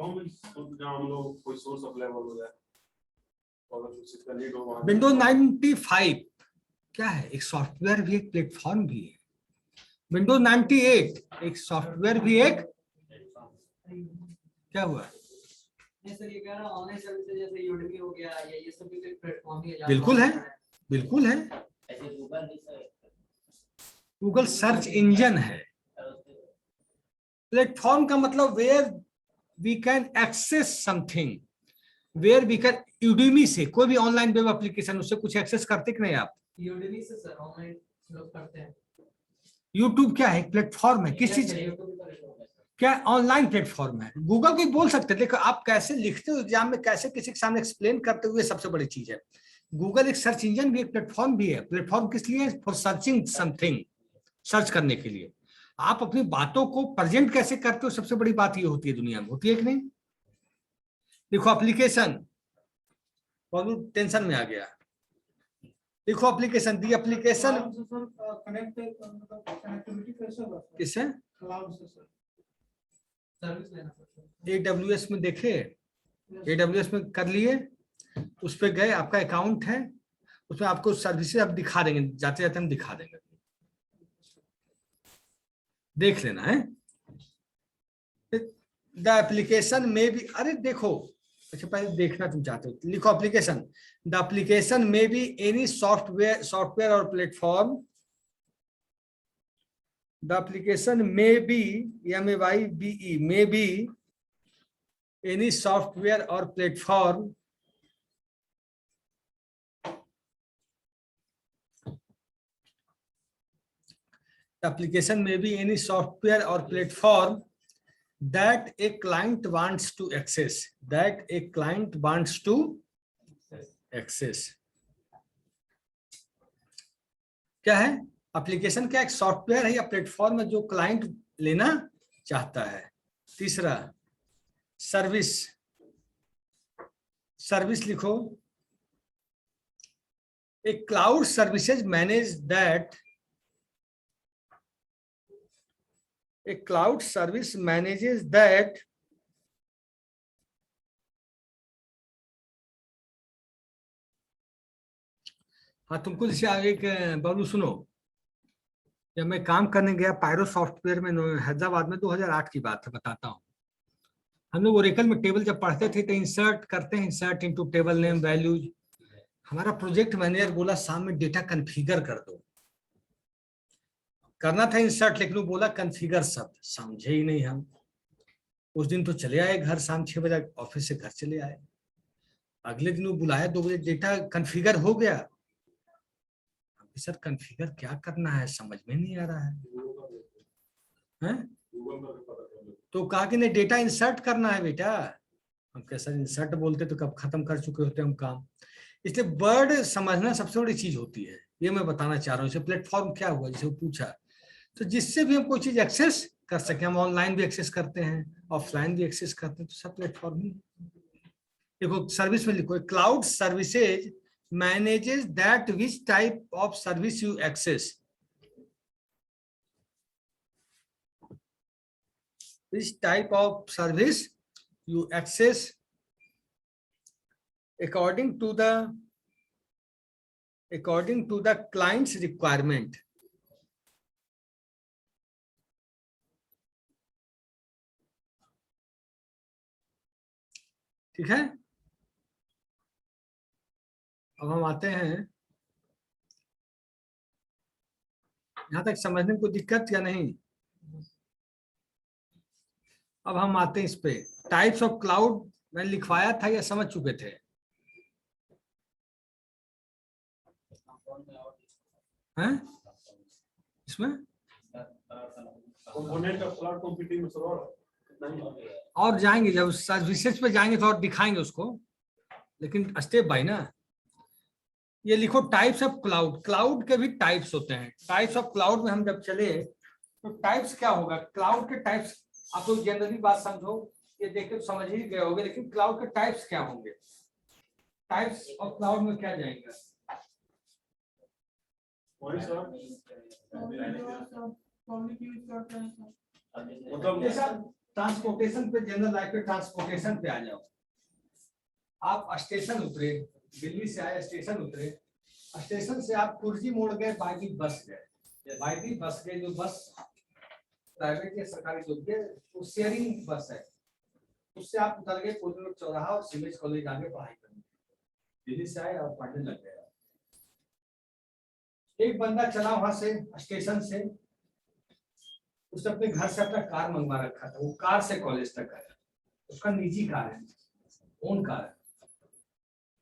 जहाँ हम लोग कोई सोर्स अवेलेबल हो जाए और कुछ इसका नीड हो वहाँ। विंडोज 95 क्या है? एक सॉफ्टवेयर भी, एक प्लेटफॉर्म भी है। विंडोज 98 एक सॉफ्टवेयर भी, एक क्या हुआ? नहीं सर, ये कह रहा ऑनलाइन सर्विसेज जैसे यूडेमी हो गया, या ये सब भी एक प्लेटफॉर्म ही है। बिल्कुल है, बिल्कुल है। गूगल सर्च इंजन है। प्लेटफॉर्म का मतलब where we can access something, where we can. Udemy से कोई भी ऑनलाइन वेब एप्लीकेशन, उससे कुछ एक्सेस करते कि नहीं आप? यूडेमी से सर ऑनलाइन लोग करते हैं। यूट्यूब क्या है? प्लेटफॉर्म है। किस चीज? क्या ऑनलाइन प्लेटफॉर्म है। गूगल को बोल सकते हैं। देखो आप कैसे लिखते हो एग्जाम में, कैसे किसी के सामने एक्सप्लेन करते हुए, सबसे बड़ी चीज है। गूगल एक सर्च इंजन भी, एक प्लेटफॉर्म भी है। प्लेटफॉर्म किस लिए? फॉर सर्चिंग समथिंग, सर्च करने के लिए। आप अपनी बातों को प्रेजेंट कैसे करते हो, सबसे बड़ी बात ये होती है दुनिया में, होती है कि नहीं? देखो एप्लीकेशन, बहुत टेंशन में आ गया। देखो एप्लीकेशन, दी एप्लीकेशन किससे? सर्विस लेना पड़ता है। AWS में देखे, AWS में कर लिए, उस पर गए, आपका अकाउंट है, उसमें आपको सर्विसेज आप दिखा देंगे, जाते जाते हम दिखा देंगे, देख लेना है। द एप्लीकेशन में भी, अरे देखो, अच्छा पहले देखना तुम चाहते हो, लिखो एप्लीकेशन। द एप्लीकेशन में भी एनी सॉफ्टवेयर और platform. The application may be, MAYBE, may be any software or platform the application may be any software or platform that a client wants to access, that a client wants to access. क्या है? Application क्या? एक software है या platform है जो client लेना चाहता है। तीसरा सर्विस, सर्विस लिखो, एक cloud services manage that A cloud service manages that हाँ तुमको जैसे एक बबलू सुनो, जब मैं काम करने गया पायरो सॉफ्टवेयर में हैदराबाद में 2008 की बात है, बताता हूँ। हम लोग ओरेकल में टेबल जब पढ़ते थे तो इंसर्ट करते हैं, insert into table name values. हमारा प्रोजेक्ट मैनेजर बोला शाम में डेटा कन्फिगर कर दो। करना था इंसर्ट, लेकिन वो बोला कन्फिगर शब्द समझे ही नहीं हम। उस दिन तो चले आए घर, शाम 6 बजे ऑफिस से घर चले आए। अगले दिन वो बुलाया 2 बजे, डेटा कन्फिगर हो गया। सर कन्फिगर क्या करना है समझ में नहीं आ रहा है, हैं? तो कहा कि नहीं डेटा इंसर्ट करना है बेटा। हम कैसा इंसर्ट बोलते तो कब खत्म कर चुके होते हम काम। इसलिए वर्ड समझना सबसे बड़ी चीज होती है, ये मैं बताना चाह रहा हूँ। इसे प्लेटफॉर्म क्या हुआ जिसे वो पूछा, तो जिससे भी हम कोई चीज एक्सेस कर सके, हम ऑनलाइन भी एक्सेस करते हैं, ऑफलाइन भी एक्सेस करते हैं, तो सब प्लेटफॉर्म ही। देखो सर्विस में लिखो cloud services manages that which type of service you access. Which type of service you access according to the client's requirement. ठीक है, अब हम आते हैं, यहां तक समझने में कोई दिक्कत या नहीं? अब हम आते हैं इस पे, टाइप्स ऑफ क्लाउड मैंने लिखवाया था या समझ चुके थे? हैं इसमें कंपोनेंट ऑफ क्लाउड कंप्यूटिंग में और जाएंगे, जब सर्विसेज पे जाएंगे तो और दिखाएंगे उसको, लेकिन स्टेप बाय ना। ये लिखो टाइप्स ऑफ क्लाउड, क्लाउड के भी टाइप्स होते हैं। टाइप्स ऑफ क्लाउड में हम जब चले तो टाइप्स क्या होगा, क्लाउड के टाइप्स आप लोग जनरली बात समझो, ये देख के समझ ही गए होंगे, लेकिन क्लाउड के टाइप्स क्या होंगे? टाइप्स ऑफ क्लाउड में क्या जाएंगे? मतलब जैसा ट्रांसपोर्टेशन पे, जनरल लाइफ पे ट्रांसपोर्टेशन पे आ जाओ। आप स्टेशन उतरे, दिल्ली से आए, स्टेशन उतरे, स्टेशन से आप कुर्जी मोड़ गए, बाई बस गए, बाई बस गए, जो बस प्राइवेट या सरकारी जो है वो शेयरिंग बस है, उससे आप उतर गए कोटरोड चौराहा और सीमेज कॉलेज आगे पढ़ाई करने, दिल्ली से आए और पढ़ने लग गए। एक बंदा चला वहां से स्टेशन से, उसने अपने घर से अपना कार मंगवा रखा था, वो कार से कॉलेज तक आया, उसका निजी कार है, ओन कार है।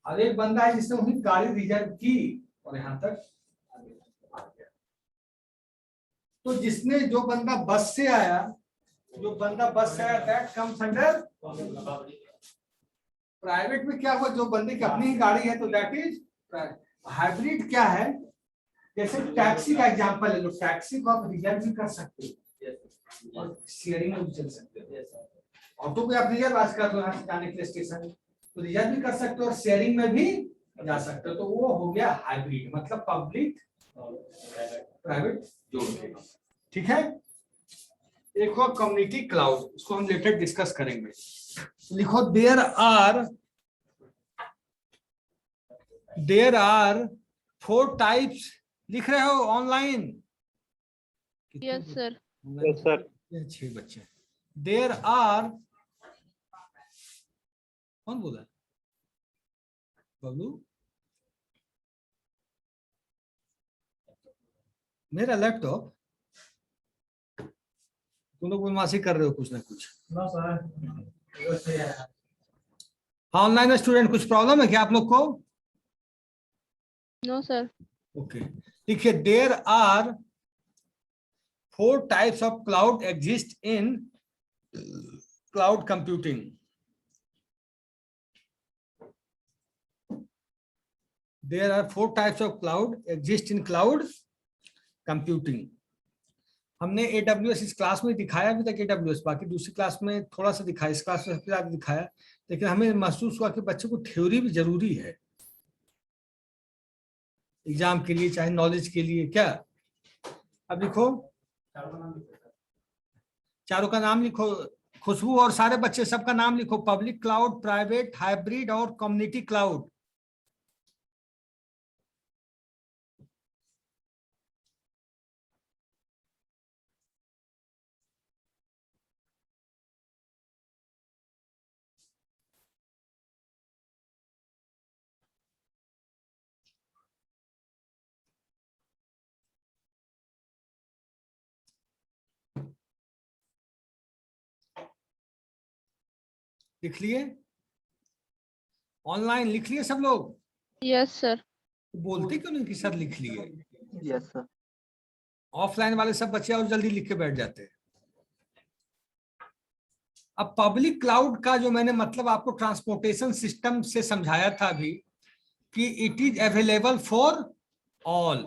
और एक बंदा है जिसने वही गाड़ी रिजर्व की और यहाँ तक आ गया। तो जिसने, जो बंदा बस से आया, दैट कम्स अंडर प्राइवेट। में क्या हुआ, जो बंदे की अपनी ही गाड़ी है तो दैट इज हाइब्रिड। क्या है, जैसे टैक्सी का एग्जांपल ले लो, टैक्सी को आप रिजर्व भी कर सकते हो और शेयरिंग में भी चल सकते हो। ऑटो पे आप रिजर्व आज कर दो यहाँ से जाने के लिए स्टेशन, तो रिजर्व भी कर सकते हो और शेयरिंग में भी जा सकते हो। तो वो हो गया हाइब्रिड, मतलब पब्लिक प्राइवेट जोड़ के। ठीक है, एक हो कम्युनिटी क्लाउड, उसको हम लेटर डिस्कस करेंगे। लिखो देयर आर 4 टाइप्स। लिख रहे हो online? Yes sir. Yes sir. 6 बच्चे। देयर आर, कौन बोला? बबलू, मेरा लैपटॉप। तुम लोग बदमाशी कर रहे हो कुछ ना कुछ। ऑनलाइन स्टूडेंट, कुछ प्रॉब्लम है क्या आप लोग को? No sir. ओके, देखिए there are 4 types of cloud exist in cloud computing. There are 4 types of cloud exist in cloud computing. हमने AWS इस क्लास में दिखाया अभी तक, AWS बाकी दूसरी क्लास में थोड़ा सा दिखाया, इस क्लास में सबसे ज्यादा दिखाया, लेकिन हमें महसूस हुआ कि बच्चे को थ्योरी भी जरूरी है एग्जाम के लिए, चाहे नॉलेज के लिए। क्या अब लिखो, चारों का नाम लिखो, खुशबू और सारे बच्चे सबका नाम लिखो। पब्लिक क्लाउड, प्राइवेट, हाइब्रिड और कम्युनिटी क्लाउड। लिख लिए? ऑनलाइन लिख लिए सब लोग? Yes sir. बोलते क्यों नहीं कि सर लिख लिए? Yes sir. ऑफलाइन वाले सब बच्चे और जल्दी लिख के बैठ जाते हैं। अब पब्लिक क्लाउड का जो मैंने मतलब आपको ट्रांसपोर्टेशन सिस्टम से समझाया था अभी कि it is available for all.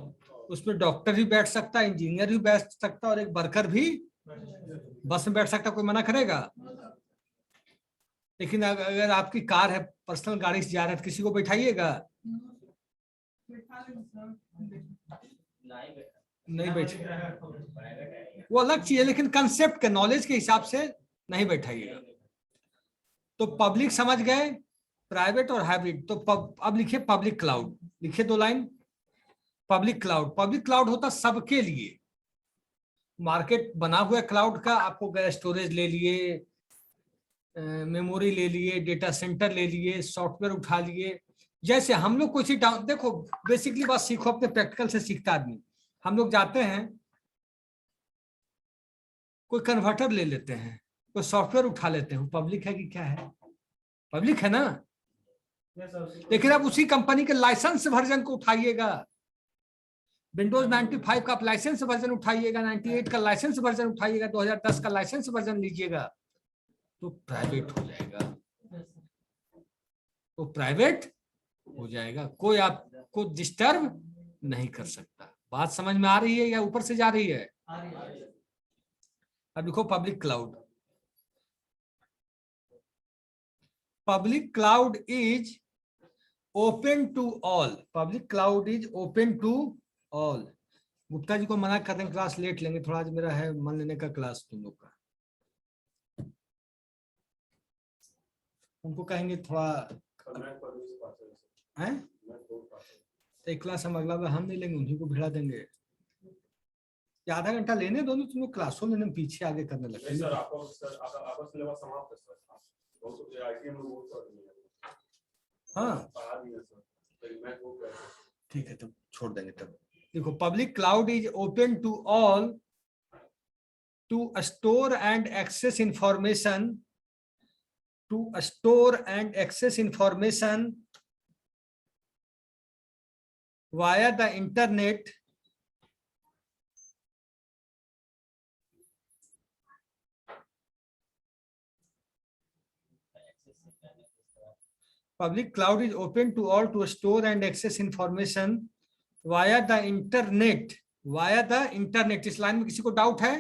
उसमें डॉक्टर भी बैठ सकता है, इंजीनियर भी बैठ सकता है और एक वर्कर भी बस में बैठ सकता है। कोई मना करेगा? लेकिन अगर आपकी कार है, पर्सनल गाड़ी से जा रहे हैं, तो किसी को बैठाइएगा? नहीं बैठे, वो अलग चीज है, लेकिन कंसेप्ट के नॉलेज के हिसाब से नहीं बैठाइएगा। तो पब्लिक समझ गए, प्राइवेट और हाइब्रिड। तो अब लिखिए पब्लिक क्लाउड, लिखिए 2 line. Public cloud, public cloud होता सबके लिए। मार्केट बना हुआ है क्लाउड का, आपको गए स्टोरेज ले लिए, मेमोरी ले लिए, डेटा सेंटर ले लिए, सॉफ्टवेयर उठा लिए। जैसे हम लोग कुछ ही देखो, बेसिकली बात सीखो, अपने प्रैक्टिकल से सीखता आदमी। हम लोग जाते हैं, कोई कन्वर्टर ले लेते हैं, कोई सॉफ्टवेयर उठा लेते हैं, पब्लिक है कि क्या है? पब्लिक है ना। लेकिन अब उसी कंपनी के लाइसेंस वर्जन को उठाइएगा, विंडोज 95 का आप लाइसेंस वर्जन उठाइएगा, 98 का लाइसेंस वर्जन उठाइएगा, 2010 का लाइसेंस वर्जन लीजिएगा, तो प्राइवेट हो जाएगा। तो प्राइवेट हो जाएगा, कोई आपको डिस्टर्ब नहीं कर सकता। बात समझ में आ रही है या ऊपर से जा रही है? अब लिखो public cloud. Public cloud is open to all. Public cloud is open to all. Gupta ji को मना कर दें, क्लास लेट लेंगे थोड़ा, आज मेरा है मन लेने का क्लास तुम लोग का। उनको कहेंगे थोड़ा है, तो एक क्लास हम अगला बार हम नहीं लेंगे, उन्हीं को भिड़ा देंगे। आधा घंटा लेने दो, तुम लोग क्लासों लेने में पीछे आगे करने लगते हैं। हाँ ठीक है, तब छोड़ देंगे। तब देखो, public cloud is open to all to store and access information, to store and access information via the internet public cloud is open to all to store and access information via the internet, via the internet। इस line में किसी को doubt है?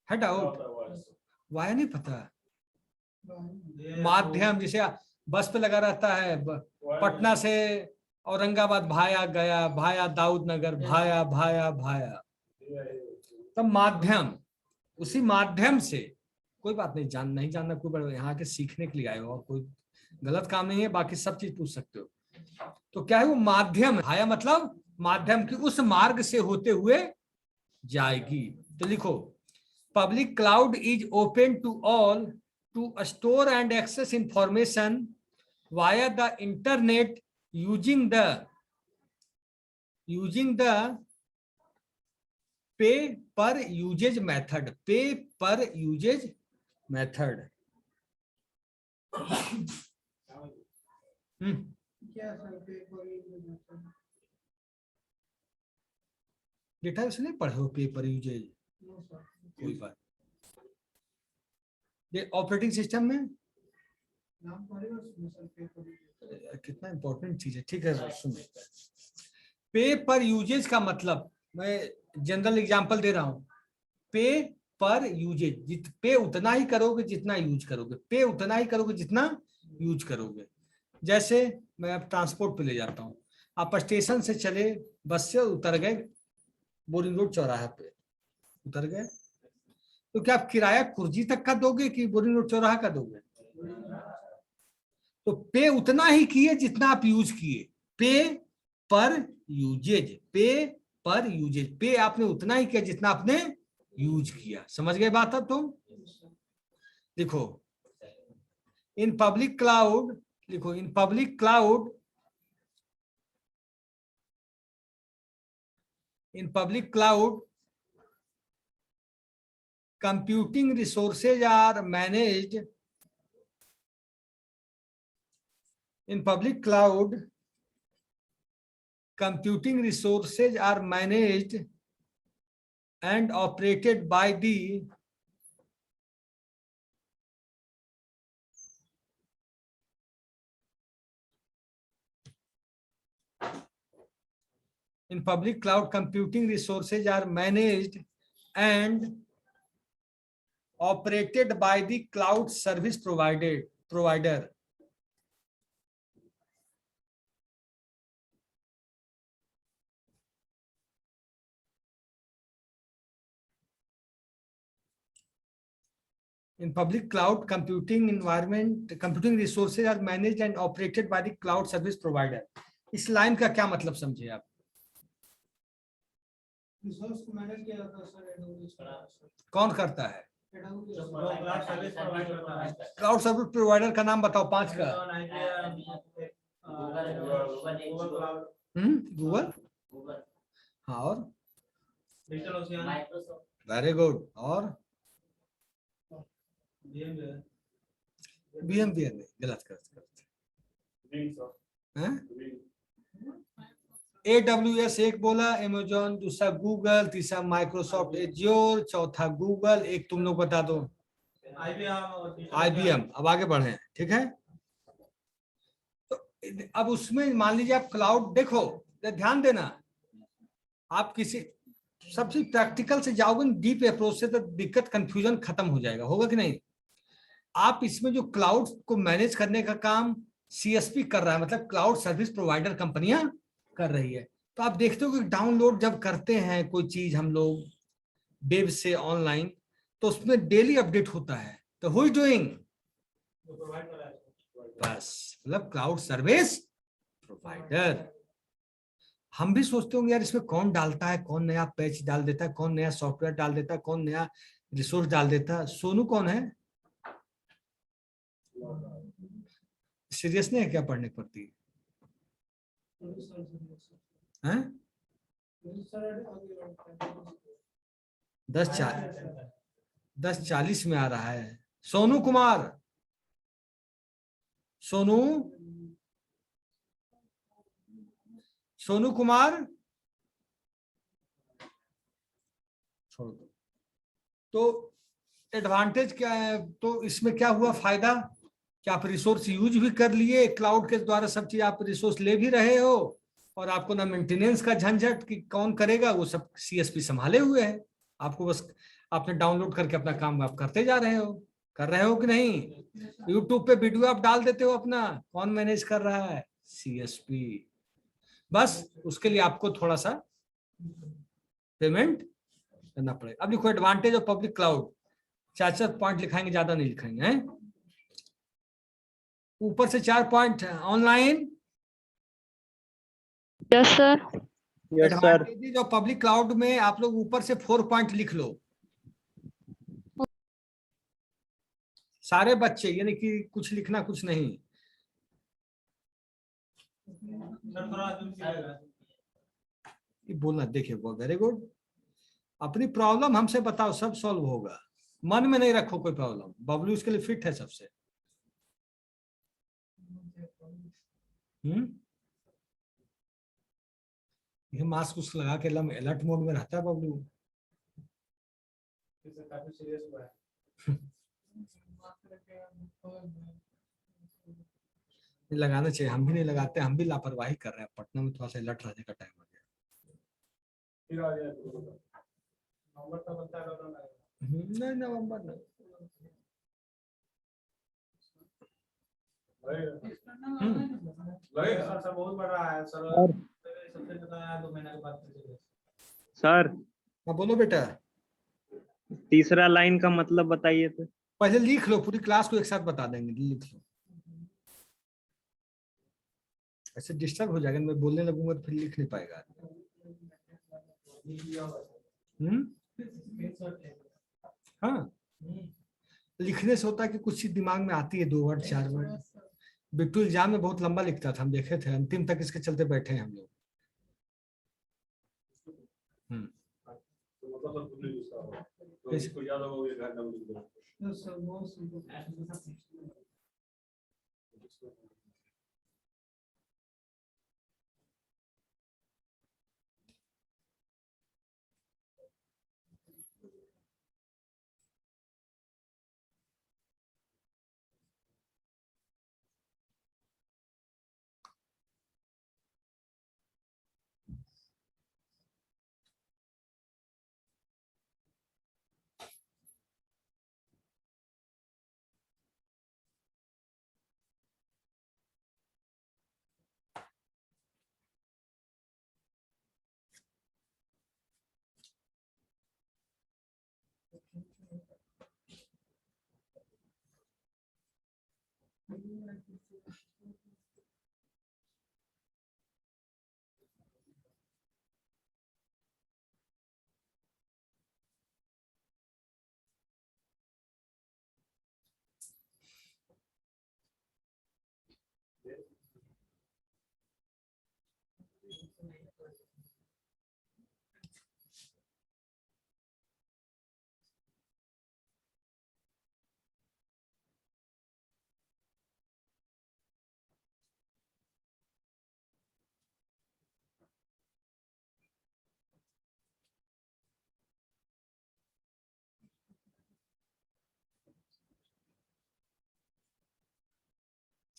है doubt? Via नहीं पता, माध्यम, जैसे बस पे लगा रहता है, पटना से औरंगाबाद भाया गया, भाया दाऊद नगर, भाया भाया भाया, तब माध्यम, उसी माध्यम से। कोई बात नहीं, नहीं जानना कोई बड़ा, यहाँ के सीखने के लिए आए हो, कोई गलत काम नहीं है, बाकी सब चीज पूछ सकते हो। तो क्या है वो माध्यम, भाया मतलब माध्यम की उस मार्ग से होते हुए जाएगी। तो लिखो public cloud is open to all to store and access information via the internet using the pay per usage method, pay per usage method। बेटा उसे नहीं पढ़े हो पे पर यूजेज? कोई बात, ये ऑपरेटिंग सिस्टम में कितना इंपॉर्टेंट चीज है। ठीक है सुनो, पे पर यूजेज का मतलब, मैं जनरल एग्जांपल दे रहा हूं। पे पर यूजेज, पे उतना ही करोगे जितना यूज करोगे, पे उतना ही करोगे जितना यूज करोगे। जैसे मैं अब ट्रांसपोर्ट पे ले जाता हूँ, आप स्टेशन से चले, बस से उतर गए, बोरिंग रोड चौराहे पे उतर गए, तो क्या आप किराया कुर्जी तक का दोगे कि बोरी रोड चौराहा का दोगे? तो पे उतना ही किए जितना आप यूज किए, पे पर यूजेज, पे पर यूजेज, पे आपने उतना ही किया जितना आपने यूज किया। समझ गए बात अब तुम? देखो इन पब्लिक क्लाउड, लिखो in public cloud, in public cloud computing resources are managed, in public cloud computing resources are managed and operated by the in public cloud computing resources are managed and operated by the cloud service provider. In public cloud computing environment, computing resources are managed and operated by the cloud service provider. इस line का क्या मतलब समझे आप? Resource को manage किया जाता है सर, AWS का। कौन करता है? AWS क्लाउड सर्विस प्रोवाइडर करता है। क्लाउड सर्विस प्रोवाइडर का नाम बताओ 5 का। गूगल, हाँ, और digital ocean, Microsoft, very good, और VMware नहीं, गलत हैं? AWS एक बोला, Amazon दूसरा, गूगल तीसरा, माइक्रोसॉफ्ट एज्योर चौथा, गूगल एक, तुम लोग बता दो। IBM। अब आगे बढ़े, ठीक है? तो अब उसमें मान लीजिए आप क्लाउड, देखो ध्यान देना, आप किसी सबसे प्रैक्टिकल से जाओगे, डीप अप्रोच से, तो दिक्कत कंफ्यूजन खत्म हो जाएगा, होगा कि नहीं? आप इसमें जो क्लाउड को मैनेज करने का काम CSP कर रहा है, मतलब क्लाउड सर्विस प्रोवाइडर कंपनियां कर रही है। तो आप देखते हो कि डाउनलोड जब करते हैं कोई चीज हम लोग वेब से ऑनलाइन, तो उसमें डेली अपडेट होता है, तो हु इज डूइंग? बस, मतलब क्लाउड सर्विस प्रोवाइडर। हम भी सोचते होंगे यार इसमें कौन डालता है, कौन नया पैच डाल देता है, कौन नया सॉफ्टवेयर डाल देता है, कौन नया रिसोर्स डाल देता है। सोनू कौन है? सीरियस नहीं है क्या पढ़ने पड़ती है? 10:40 में आ रहा है। सोनू कुमार, सोनू कुमार, छोड़ दो। तो एडवांटेज क्या है? तो इसमें क्या हुआ फायदा कि आप रिसोर्स यूज भी कर लिए, क्लाउड के द्वारा सब चीज आप रिसोर्स ले भी रहे हो, और आपको ना मेंटेनेंस का झंझट कि कौन करेगा, वो सब CSP संभाले हुए है। आपको बस आपने डाउनलोड करके अपना काम आप करते जा रहे हो, कर रहे हो कि नहीं? यूट्यूब पे वीडियो आप डाल देते हो अपना, कौन मैनेज कर रहा है? CSP। बस उसके लिए आपको थोड़ा सा पेमेंट करना पड़ेगा। अब लिखो advantage of public cloud, 4 point लिखाएंगे, ज्यादा नहीं लिखाएंगे हैं? ऊपर से 4 point. Online yes sir. Yes sir. Advantages of public cloud में आप लोग ऊपर से 4 पॉइंट लिख लो सारे बच्चे, यानी कि कुछ लिखना कुछ नहीं। ये बोलना, देखिए वेरी गुड। अपनी प्रॉब्लम हमसे बताओ, सब सॉल्व होगा, मन में नहीं रखो कोई प्रॉब्लम। बबलू इसके लिए फिट है सबसे। ये मास्क उस लगा के अलर्ट मोड में रहता है बबलू। काफी सीरियस हुआ है। लगाना चाहिए, हम भी नहीं लगाते, हम भी लापरवाही कर रहे हैं। पटना में थोड़ा सा अलर्ट रहने का टाइम हो गया। फिर आ गया नवंबर तक बनता है तो नहीं, नवंबर नहीं। लगेगा सर, बहुत बड़ रहा है सर। सबसे ज्यादा 2 महीने के बाद सर हाँ बोलो बेटा। तीसरा लाइन का मतलब बताइए तो। पहले लिख लो, पूरी क्लास को एक साथ बता देंगे, लिख लो। ऐसे डिस्टर्ब हो जाएगा, मैं बोलने लगूंगा तो फिर लिख नहीं पाएगा। हाँ, लिखने से होता है कि कुछ चीज दिमाग में आती है, 2 वर्ड 4 वर्ड। बिट्टू एग्जाम में बहुत लंबा लिखता था, हम देखे थे, अंतिम तक इसके चलते बैठे हैं हम लोग। तो मतलब सब कुछ नहीं उसका होगा। तो कैसे? इसको याद होगा ये घंटा लिख दो।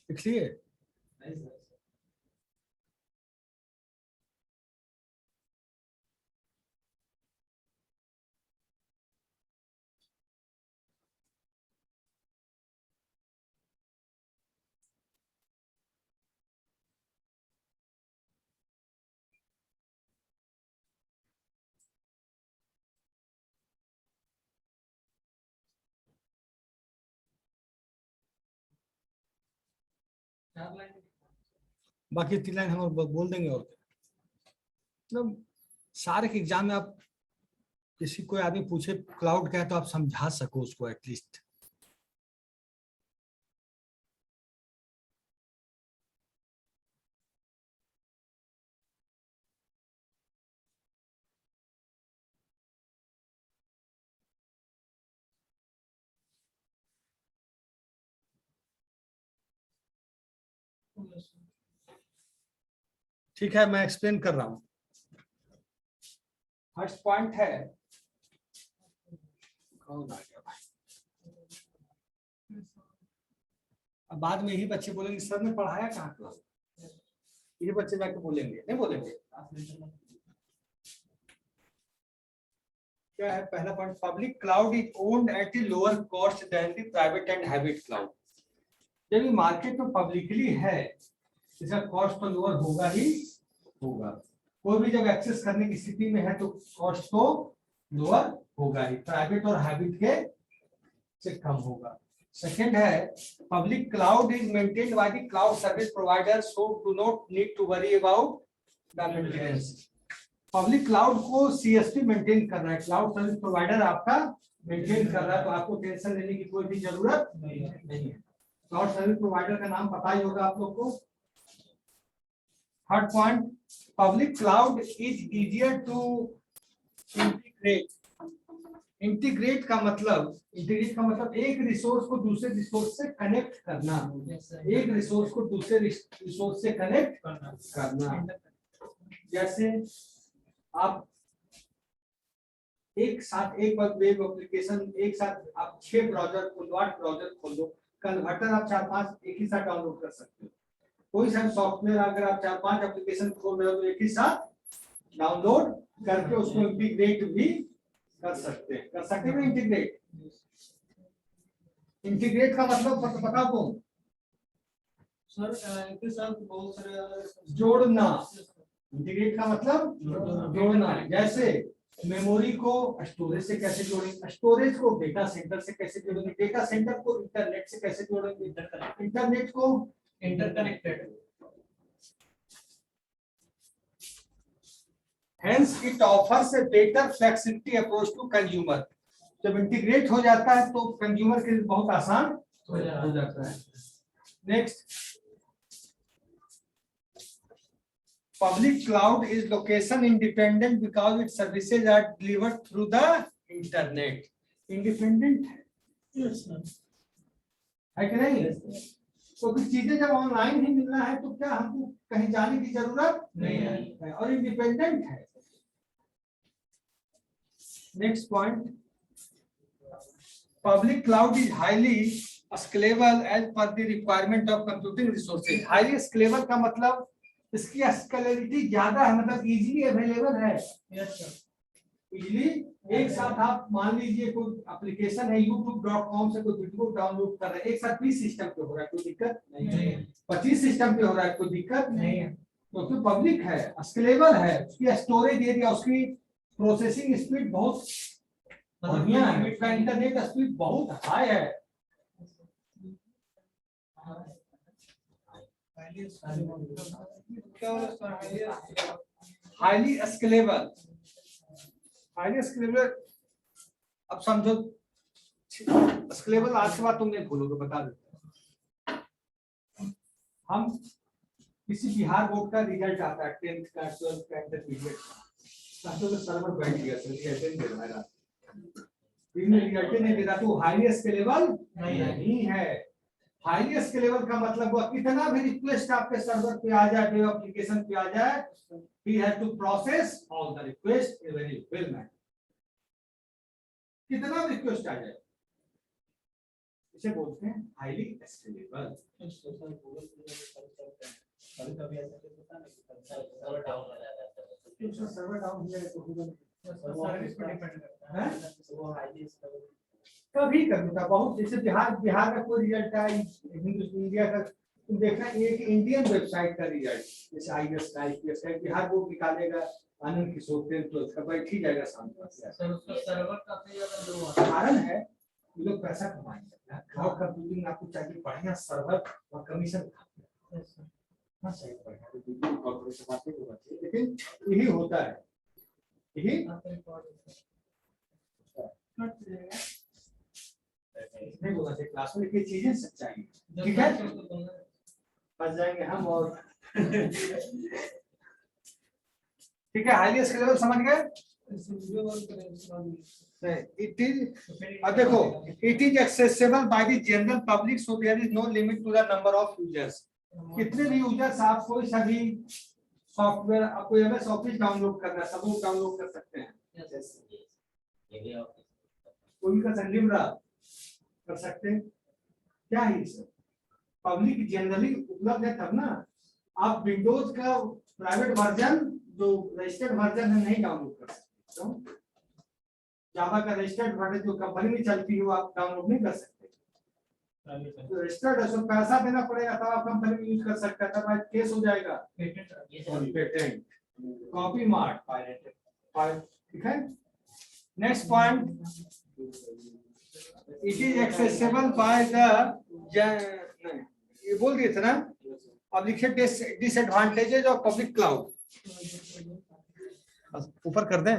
लिख लिए? बाकी 3 लाइन हम और बोल देंगे। और मतलब सारे के एग्जाम में आप किसी कोई आदमी पूछे क्लाउड क्या है तो आप समझा सको उसको एटलीस्ट। ठीक है, मैं एक्सप्लेन कर रहा हूं। फर्स्ट पॉइंट है, कौन आ गया भाई? अब बाद में यही बच्चे बोलेंगे सर ने पढ़ाया कहाँ क्लास, ये बच्चे जाके बोलेंगे, नहीं बोलेंगे? क्या है पहला point? Public cloud is owned at a lower cost than the private and hybrid cloud. जब ये मार्केट में पब्लिकली है, इसका कॉस्ट तो लोअर होगा ही होगा। कोई भी जब एक्सेस करने की स्थिति में है तो कॉस्ट तो लोअर होगा ही, प्राइवेट और हैबिट के से कम होगा। सेकंड है, public cloud is maintained by the cloud service provider, so do not need to worry about the maintenance. Public cloud को सीएसपी मेंटेन कर रहा है, क्लाउड सर्विस प्रोवाइडर आपका मेंटेन कर रहा है, तो आपको टेंशन लेने की कोई भी जरूरत नहीं है। क्लाउड सर्विस प्रोवाइडर का नाम पता ही होगा आप लोग को। Third point, public cloud is easier to integrate. Integrate का मतलब एक रिसोर्स को दूसरे रिसोर्स से कनेक्ट करना, एक रिसोर्स को दूसरे रिसोर्स से कनेक्ट करना। जैसे आप एक साथ एक वेब एप्लीकेशन एक साथ आप 6 ब्राउजर खोलो, 8 ब्राउजर खोलो, कन्वर्टर आप 4-5 एक ही साथ डाउनलोड कर सकते हो। कोई सा सॉफ्टवेयर अगर आप 4-5 एप्लीकेशन खोल रहे हो तो एक ही साथ डाउनलोड करके उसको इंटीग्रेट भी कर सकते हैं इंटीग्रेट। इंटीग्रेट का मतलब पता को सर इनके साथ बहुत सारे जोड़ना। इंटीग्रेट का मतलब जोड़ना। जैसे मेमोरी को स्टोरेज से कैसे जोड़ेंगे, स्टोरेज को डेटा सेंटर से कैसे जोड़ेंगे, डेटा सेंटर को इंटरनेट से कैसे जोड़ेंगे, इंटरनेट को interconnected. Hence it offers a better flexibility approach to consumer. जब इंटीग्रेट हो जाता है तो कंज्यूमर के लिए बहुत आसान हो जाता है। Next, public cloud is location independent because it services are delivered through the internet. Independent है कि नहीं? तो कुछ चीजें जब ऑनलाइन ही मिलना है तो क्या हमको कहीं जाने की जरूरत नहीं है और इंडिपेंडेंट है। Next point, public cloud is highly scalable as per the requirement of computing resources. Highly scalable का मतलब इसकी स्केलेबिलिटी ज्यादा है, मतलब इजीली अवेलेबल है। Yes sir. इजीली एक साथ आप मान लीजिए कोई एप्लीकेशन है youtube.com से कोई वीडियो डाउनलोड कर रहे हैं, एक साथ 20 सिस्टम पे हो रहा है, कोई दिक्कत नहीं है। 25 सिस्टम पे हो रहा है, कोई दिक्कत नहीं है, क्योंकि पब्लिक है, स्केलेबल है, उसकी स्टोरेज एरिया, उसकी प्रोसेसिंग स्पीड बहुत बढ़िया है, उसका इंटरनेट स्पीड बहुत हाई है। Highly scalable, highly scalable. अब समझो स्केलेबल, आज के बाद तुम नहीं भूलोगे, बता देते हैं। हम किसी बिहार बोर्ड का रिजल्ट आता है 10th का 12th का इंटरमीडिएट का, तो सर्वर बैठ गया, रिजल्ट दे रहा है, रिजल्ट नहीं दे रहा, तो हाईली स्केलेबल नहीं है। हाईली स्केलेबल का मतलब वो कितना भी रिक्वेस्ट आपके सर्वर पे आ जाए, वेब एप्लीकेशन पे आ जाए, he has to process all the request in a very well manner। कितना भी रिक्वेस्ट आ जाए, इसे बोलते हैं हाईली स्केलेबल। सर्वर डाउन हो जाए तो सर्विस पर डिपेंड करता है। कभी कभी था बहुत, जैसे बिहार का कोई रिजल्ट आया, इंडिया का तुम देखना, एक इंडियन वेबसाइट का रिजल्ट, जैसे IAS का IPS का बिहार बोर्ड निकालेगा, आनंद किशोर 10th 12th का बैठ ही जाएगा सामने। सर उसका सर्वर काफी ज्यादा लो है। कारण है ये लोग पैसा कमाएंगे, क्लाउड कंप्यूटिंग आपको चाहिए बढ़िया सर्वर और कमीशन, हाँ सही बढ़िया, तो कॉर्पोरेशन आपको होना चाहिए, लेकिन यही होता है, यही नहीं बोला चाहिए क्लास में, लेकिन चीजें सच्चाई है। ठीक है, फंस जाएंगे हम और ठीक है। हाईली स्केलेबल समझ गए? इट इज, अब देखो, it is accessible by the general public, so there is no limit to the number of users. कितने भी यूजर्स आप कोई सभी सॉफ्टवेयर, आपको एमएस ऑफिस डाउनलोड करना है, सब लोग डाउनलोड कर सकते हैं, कोई का संलिम्रा कर सकते हैं, क्या है सर? पब्लिक जनरली उपलब्ध है तब ना। आप विंडोज का प्राइवेट वर्जन, जो रजिस्टर्ड वर्जन है, नहीं डाउनलोड कर सकते। जावा का रजिस्टर्ड वर्जन जो कंपनी में चलती है वो आप डाउनलोड नहीं कर सकते। तो रजिस्टर्ड है, उसको पैसा देना पड़ेगा तब आप कंपनी में यूज कर सकते हैं, तब केस हो जाएगा पेटेंट, कॉपी मार्क, पायरेटेड। ठीक है, next point, it is accessible by the, ये बोल दिए थे ना। अब लिखिए डिसएडवांटेजेस ऑफ पब्लिक क्लाउड, ऊपर कर दें।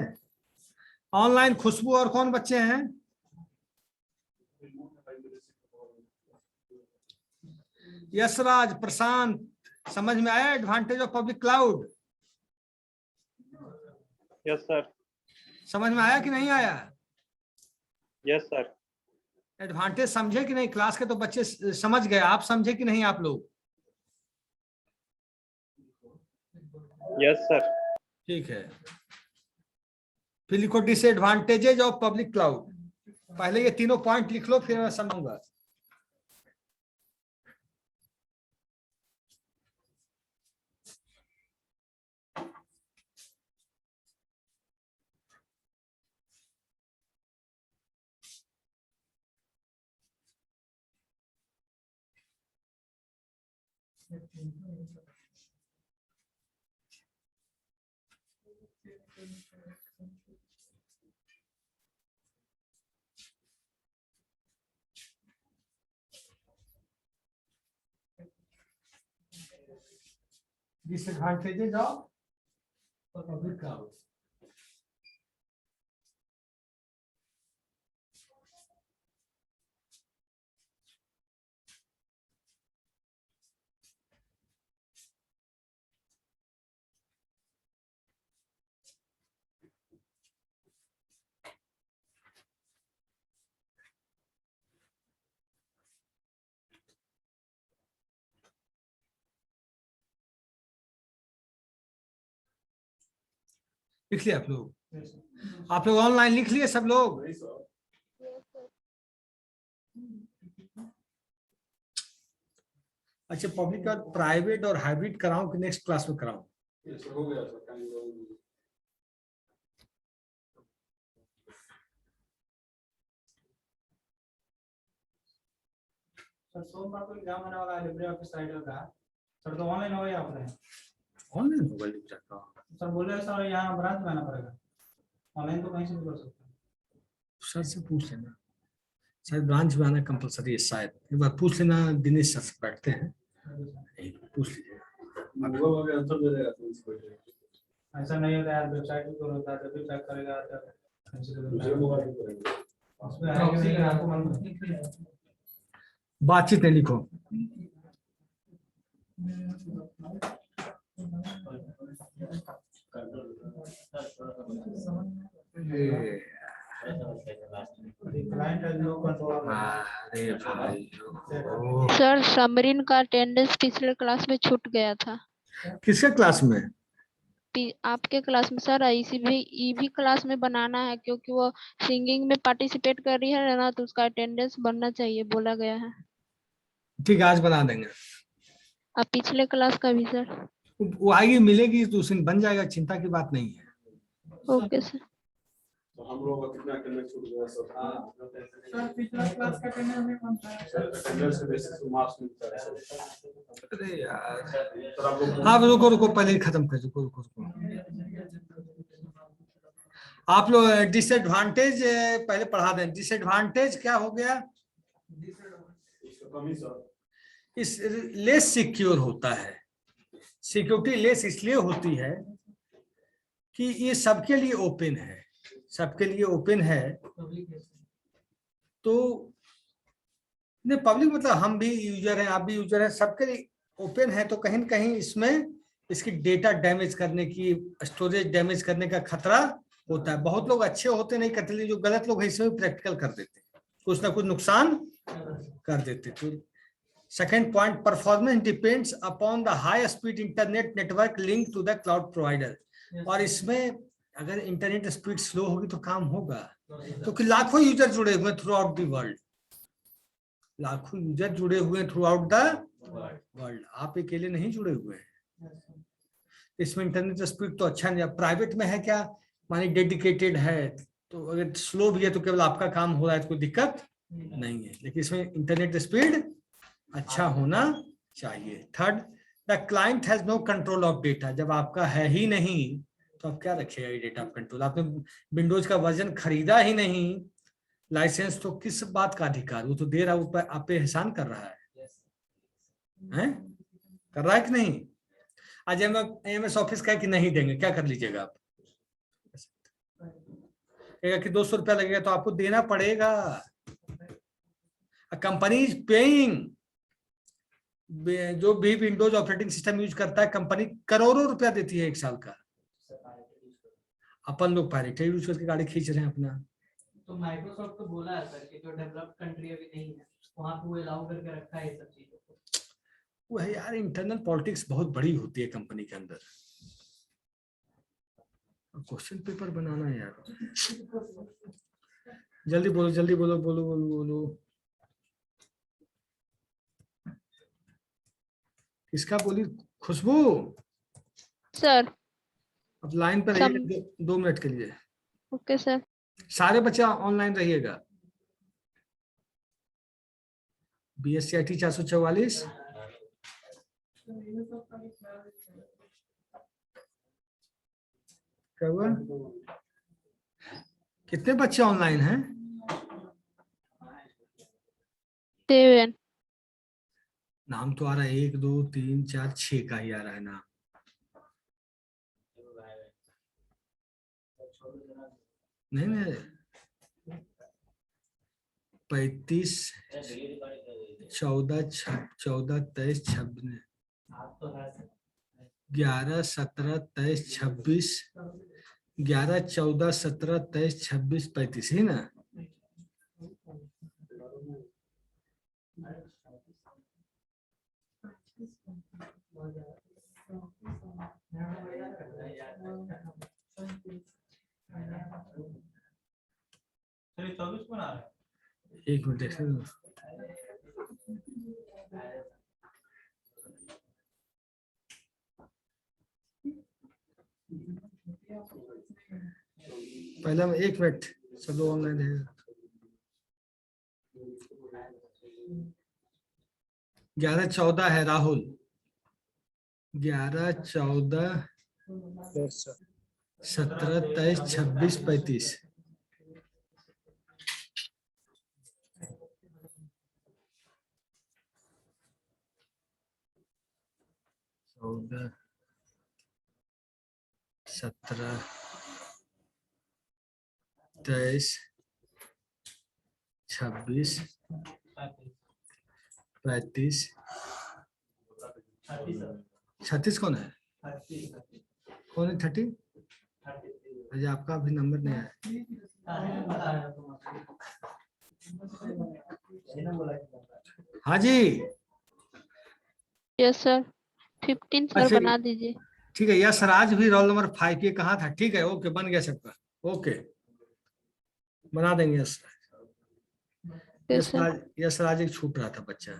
ऑनलाइन खुशबू और कौन बच्चे हैं? यशराज, प्रशांत, समझ में आया advantage of public cloud? Yes sir. समझ में आया कि नहीं आया? Yes sir. एडवांटेज समझे कि नहीं? क्लास के तो बच्चे समझ गए, आप समझे कि नहीं आप लोग? Yes sir. ठीक है, फिर लिखो डिसएडवांटेजेज ऑफ पब्लिक क्लाउड। पहले ये तीनों पॉइंट लिख लो, फिर मैं समझूंगा। Disadvantages of public cloud. लिख लिया आप लोग? आप लोग ऑनलाइन लिख लिए सब लोग? नहीं सर, अच्छा, पब्लिक और प्राइवेट और हाइब्रिड कराऊं कि नेक्स्ट क्लास में कराऊं? ये सर हो गया सर, टाइम हो गया। सर सोमवार को एग्जाम होने वाला है लिब्रे ऑफिस राइटर का। सर तो ऑनलाइन हो गया आपने? ऑनलाइन होगा लिखा का? सर बोले सर यहाँ ब्रांच में आना पड़ेगा, ऑनलाइन तो कहीं से भी कर सकते हैं। सर से पूछ लेना, शायद ब्रांच में आना कंपलसरी है शायद, एक बार पूछ लेना। दिनेश सर से बैठते हैं, पूछ लीजिएगा। गूगल वाले आंसर दे देगा तो इसको ऐसा नहीं होता यार, वेबसाइट भी तो होता है, जब भी चेक करेगा दूसरे मोबाइल पे करेंगे। उसमें है कि नहीं आपको मालूम है? बातचीत नहीं लिखो। Client has no control. अरे भाई, सर समरीन का अटेंडेंस पिछले क्लास में छूट गया था। किसके क्लास में? आपके क्लास में सर, ईवी क्लास में बनाना है क्योंकि वो सिंगिंग में पार्टिसिपेट कर रही है ना, तो उसका अटेंडेंस बनना चाहिए, बोला गया है। ठीक है, आज बना देंगे। अब पिछले क्लास का भी सर। वो आएगी, मिलेगी तो उस दिन बन जाएगा, चिंता की बात नहीं है। Okay sir. तो हम लोगों का कितना अटेंडेंस छूट गया सर? सर पिछला क्लास का अटेंडेंस में कौन सा है? सर अटेंडेंस के बेसिस पे मार्क्स मिलता है सर। अरे यार, सर आप लोग आप रुको रुको, पहले ही खत्म कर, रुको रुको रुको। आप लोग डिसएडवांटेज पहले पढ़ा दें। डिसएडवांटेज क्या हो गया? इसका कमी सर, इस लेस सिक्योर होता है। सिक्योरिटी लेस इसलिए होती है कि ये सबके लिए ओपन है, सबके लिए ओपन है। तो नहीं, पब्लिक मतलब हम भी यूजर हैं, आप भी यूजर हैं, सबके लिए ओपन है। तो कहीं न कहीं इसमें इसकी डेटा डैमेज करने की, स्टोरेज डैमेज करने का खतरा होता है। बहुत लोग अच्छे होते नहीं करते, लेकिन जो गलत लोग हैं इसमें प्रैक्टिकल कर देते हैं, कुछ ना कुछ नुकसान कर देते। तो second point, performance depends upon the high speed internet network link to the cloud provider. और इसमें अगर इंटरनेट स्पीड स्लो होगी तो काम होगा, क्योंकि लाखों यूजर जुड़े हुए थ्रू आउट द वर्ल्ड, लाखों यूजर जुड़े हुए थ्रू आउट द वर्ल्ड। आप अकेले नहीं जुड़े हुए हैं। इसमें इंटरनेट स्पीड तो अच्छा नहीं। प्राइवेट में है क्या, मानी डेडिकेटेड है, तो अगर स्लो भी है तो केवल आपका काम हो रहा है तो कोई दिक्कत नहीं है, लेकिन इसमें इंटरनेट स्पीड अच्छा होना चाहिए। Third, the client has no control of data. जब आपका है ही नहीं तो आप क्या रखिएगा ये डेटा कंट्रोल? आपने विंडोज का वर्जन खरीदा ही नहीं, लाइसेंस, तो किस बात का अधिकार? वो तो दे रहा है, आप पे एहसान कर रहा है? कर रहा है कि नहीं? आज एमएस ऑफिस का है कि नहीं देंगे, क्या कर लीजिएगा आप? कहेगा कि 200 रुपया लगेगा, तो आपको देना पड़ेगा। Company is paying. जो भी विंडोज ऑपरेटिंग सिस्टम यूज करता है, कंपनी करोड़ों रुपया देती है एक साल का। अपन लोग पायरेट यूज करके गाड़ी खींच रहे हैं अपना। तो माइक्रोसॉफ्ट तो बोला है सर कि जो डेवलप्ड कंट्री अभी नहीं है वहां पे वो अलाउ करके रखा है ये सब चीजों को। वो है यार, इंटरनल पॉलिटिक्स बहुत बड़ी होती है कंपनी के अंदर। क्वेश्चन पेपर बनाना है यार, जल्दी बोलो जल्दी बोलो, बोलो बोलो बोलो। किसका बोली? खुशबू सर अब लाइन पर रहिए 2 मिनट के लिए। Okay sir. सारे बच्चे ऑनलाइन रहिएगा। BSc IT 444। क्या हुआ? कितने बच्चे ऑनलाइन हैं? 7। नाम तो आ रहा है 1 2 3 4 6 का ही आ रहा है नाम। नहीं नहीं 35 14 14 23 26 आप तो है सर 11 17 23 26 11 14 17 23 26 35 है ना। चलिए 24 बना रहे हैं। एक मिनट देखिए पहले हम 1 मिनट सब लोग ऑनलाइन है। 11 14 है राहुल 11 14 17 23 26 35 14 17 23 26 35 36 कौन है? कौन है 30? अजय आपका अभी नंबर नहीं आया। हाँ जी यस सर 15 सर अच्छा, बना दीजिए। ठीक है यस राज भी रोल नंबर 5 ये कहाँ था? ठीक है ओके बन गया सबका ओके बना देंगे यस यस सर यस राज एक छूट रहा था बच्चा।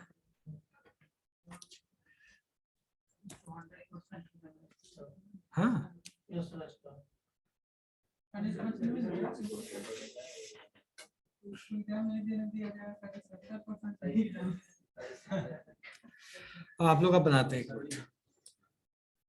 हाँ आप लोग का बनाते हैं एक मिनट।